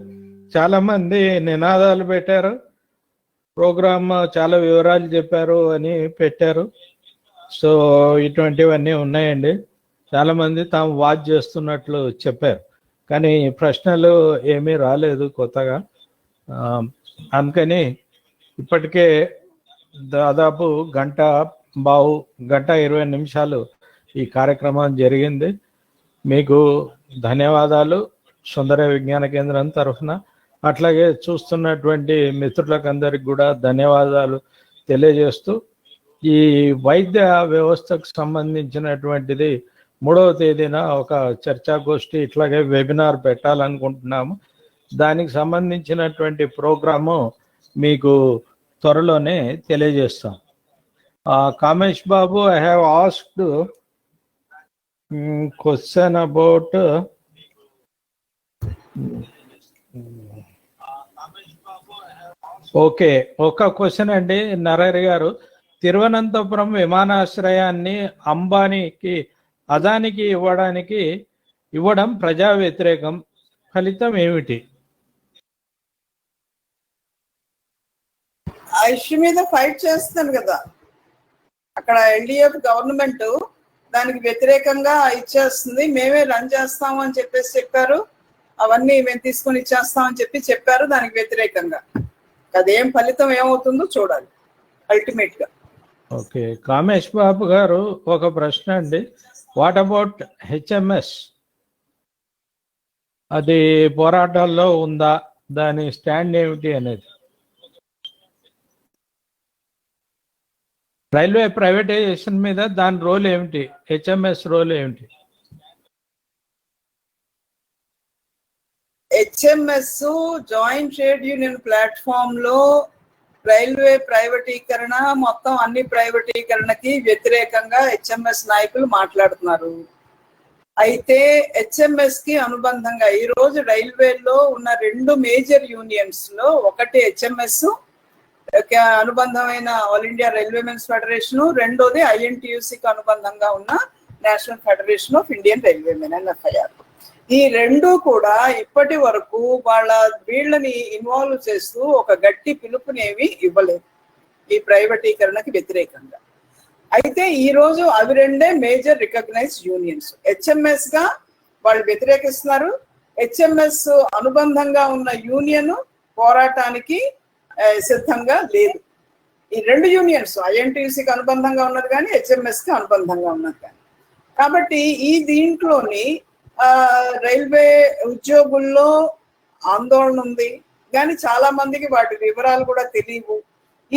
చాలా మంది నినాదాలు పెట్టారు, ప్రోగ్రామ్ చాలా వివరాలు చెప్పారు అని పెట్టారు. సో ఇటువంటివన్నీ ఉన్నాయండి. చాలా మంది తాము వాచ్ చేస్తున్నట్లు చెప్పారు, కానీ ప్రశ్నలు ఏమీ రాలేదు కొత్తగా. అందుకని ఇప్పటికే దాదాపు గంట 20 నిమిషాలు ఈ కార్యక్రమం జరిగింది. మీకు ధన్యవాదాలు సుందర విజ్ఞాన కేంద్రం తరఫున, అట్లాగే చూస్తున్నటువంటి మిత్రులకు అందరికి కూడా ధన్యవాదాలు తెలియజేస్తూ, ఈ వైద్య వ్యవస్థకు సంబంధించినటువంటిది 3వ తేదీన ఒక చర్చాగోష్ఠి ఇట్లాగే వెబినార్ పెట్టాలనుకుంటున్నాము. దానికి సంబంధించినటువంటి ప్రోగ్రాము మీకు త్వరలోనే తెలియజేస్తాం. Kamesh Babu, I have asked question about okay, ఒక క్వశ్చన్ అండి నరహరి గారు. తిరువనంతపురం విమానాశ్రయాన్ని అదానికి ఇవ్వడం ప్రజా వ్యతిరేకం, ఫలితం ఏమిటి? ఆ ఇష్యూ మీద ఫైట్ చేస్తాను కదా. అక్కడ ఎల్డిఎఫ్ గవర్నమెంట్ దానికి వ్యతిరేకంగా ఇచ్చేస్తుంది, మేమే రన్ చేస్తాము అని చెప్పేసి చెప్పారు. అవన్నీ మేము తీసుకొని ఇచ్చేస్తామని చెప్పారు దానికి వ్యతిరేకంగా. అదేం ఫలితం ఏమవుతుందో చూడాలి అల్టిమేట్ గా. ఓకే, కామేష్ బాబు గారు ఒక ప్రశ్న అండి. What about HMS? అది పోరాటాల్లో ఉందా? దాని స్టాండ్ ఏమిటి అనేది? రైల్వే ప్రైవేటైజేషన్ మీద దాని రోల్ ఏమిటి? హెచ్ఎంఎస్ రోల్ ఏమిటి? HMS joint trade union platform లో రైల్వే ప్రైవేటీకరణ, మొత్తం అన్ని ప్రైవేటీకరణకి వ్యతిరేకంగా హెచ్ఎంఎస్ నాయకులు మాట్లాడుతున్నారు. అయితే హెచ్ఎంఎస్ కి అనుబంధంగా ఈ రోజు రైల్వేలో ఉన్న 2 మేజర్ యూనియన్స్ లో ఒకటి హెచ్ఎంఎస్ అనుబంధమైన ఆల్ ఇండియా రైల్వేమెన్స్ ఫెడరేషన్, రెండోది ఐఎన్టీయూసీకి అనుబంధంగా ఉన్న national federation of Indian railwaymen NFIR. ఈ 2 కూడా ఇప్పటి వరకు వీళ్ళని ఇన్వాల్వ్ చేస్తూ ఒక గట్టి పిలుపునేవి ఇవ్వలేదు ఈ ప్రైవేటీకరణకి వ్యతిరేకంగా. అయితే ఈ రోజు అవి 2 మేజర్ రికగ్నైజ్డ్ యూనియన్స్. హెచ్ఎంఎస్ గా వాళ్ళు వ్యతిరేకిస్తున్నారు, హెచ్ఎంఎస్ అనుబంధంగా ఉన్న యూనియన్ పోరాటానికి సిద్ధంగా లేదు. ఈ రెండు యూనియన్స్ ఐఎన్టీయూసీకి అనుబంధంగా ఉన్నది కానీ హెచ్ఎంఎస్ కి అనుబంధంగా ఉన్నది కానీ. కాబట్టి ఈ దీంట్లోని రైల్వే ఉద్యోగుల్లో ఆందోళన ఉంది కానీ చాలా మందికి వాటి వివరాలు కూడా తెలియవు.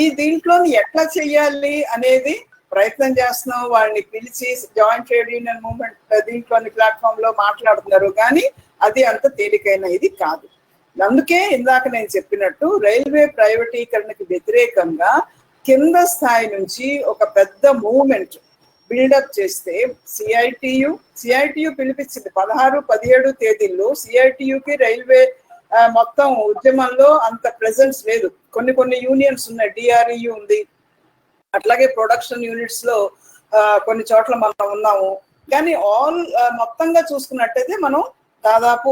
ఈ దీంట్లోని ఎట్లా చెయ్యాలి అనేది ప్రయత్నం చేస్తున్నాం. వాళ్ళని పిలిచి జాయింట్ ట్రేడ్ యూనియన్ మూవ్మెంట్ దీంట్లోని ప్లాట్ఫామ్ లో మాట్లాడుతున్నారు కానీ అది అంత తేలికైన ఇది కాదు. అందుకే ఇందాక నేను చెప్పినట్టు రైల్వే ప్రైవేటీకరణకి వ్యతిరేకంగా కింద స్థాయి నుంచి ఒక పెద్ద మూవ్మెంట్ బిల్డప్ చేస్తే సిఐటియు పిలిపించింది 16-17 తేదీల్లో. సిఐటియుకి రైల్వే మొత్తం ఉద్యమంలో అంత ప్రెజెన్స్ లేదు. కొన్ని యూనియన్స్ ఉన్నాయి, డిఆర్ఈయు ఉంది, అట్లాగే ప్రొడక్షన్ యూనిట్స్ లో కొన్ని చోట్ల మనం ఉన్నాము. కానీ మొత్తంగా చూసుకున్నట్టయితే మనం దాదాపు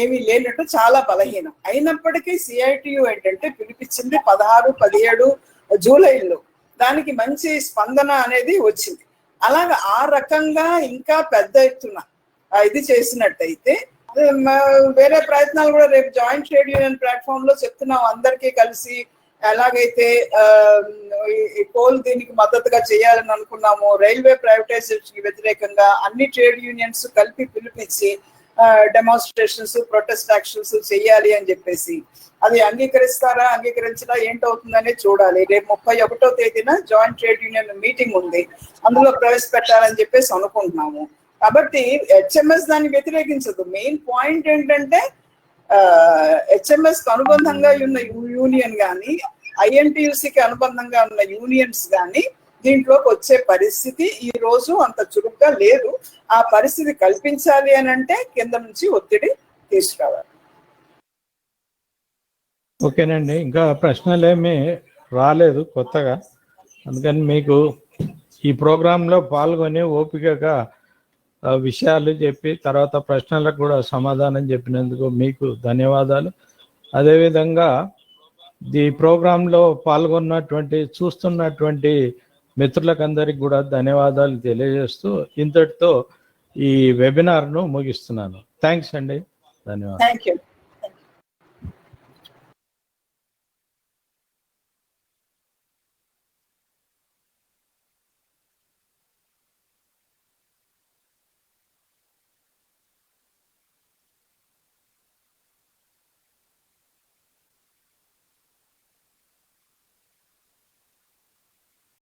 ఏమీ లేనట్టు చాలా బలహీనం. అయినప్పటికీ సిఐటియు ఏంటంటే పిలిపించింది 16-17 జూలైలో. దానికి మంచి స్పందన అనేది వచ్చింది. అలాగా ఆ రకంగా ఇంకా పెద్ద ఎత్తున ఇది చేసినట్టయితే వేరే ప్రయత్నాలు కూడా రేపు జాయింట్ ట్రేడ్ యూనియన్ ప్లాట్ఫామ్ లో చెప్తున్నాం. అందరికీ కలిసి ఎలాగైతే ఈ కోల్ దీనికి మద్దతుగా చేయాలని అనుకున్నాము, రైల్వే ప్రైవేటైజేషన్ కి వ్యతిరేకంగా అన్ని ట్రేడ్ యూనియన్స్ కలిపి పిలిపించి డెమాన్స్ట్రేషన్స్, ప్రొటెస్ట్ యాక్షన్స్ చెయ్యాలి అని చెప్పేసి అది అంగీకరిస్తారా అంగీకరించడా ఏంటవుతుందనే చూడాలి. రేపు 31వ తేదీన జాయింట్ ట్రేడ్ యూనియన్ మీటింగ్ ఉంది, అందులో ప్రవేశపెట్టాలని చెప్పేసి అనుకుంటున్నాము. కాబట్టి హెచ్ఎంఎస్ దాన్ని వ్యతిరేకించదు. మెయిన్ పాయింట్ ఏంటంటే హెచ్ఎంఎస్ కు అనుబంధంగా ఉన్న యూనియన్ కానీ ఐఎన్టీయూసీకి అనుబంధంగా ఉన్న యూనియన్స్ కానీ దీంట్లోకి వచ్చే పరిస్థితి ఈ రోజు అంత చురుగ్గా లేదు. ఆ పరిస్థితి కల్పించాలి అని అంటే కింద నుంచి ఒత్తిడి తీసుకురావాలి. ఓకేనండి, ఇంకా ప్రశ్నలు ఏమీ రాలేదు కొత్తగా, అందుకని మీకు ఈ ప్రోగ్రాంలో పాల్గొని ఓపికగా విషయాలు చెప్పి తర్వాత ప్రశ్నలకు కూడా సమాధానం చెప్పినందుకు మీకు ధన్యవాదాలు. అదేవిధంగా ఈ ప్రోగ్రాంలో పాల్గొన్నటువంటి చూస్తున్నటువంటి మిత్రులకు అందరికి కూడా ధన్యవాదాలు తెలియజేస్తూ ఇంతటితో ఈ వెబినార్ను ముగిస్తున్నాను. థ్యాంక్స్ అండి, ధన్యవాదాలు. Thank you.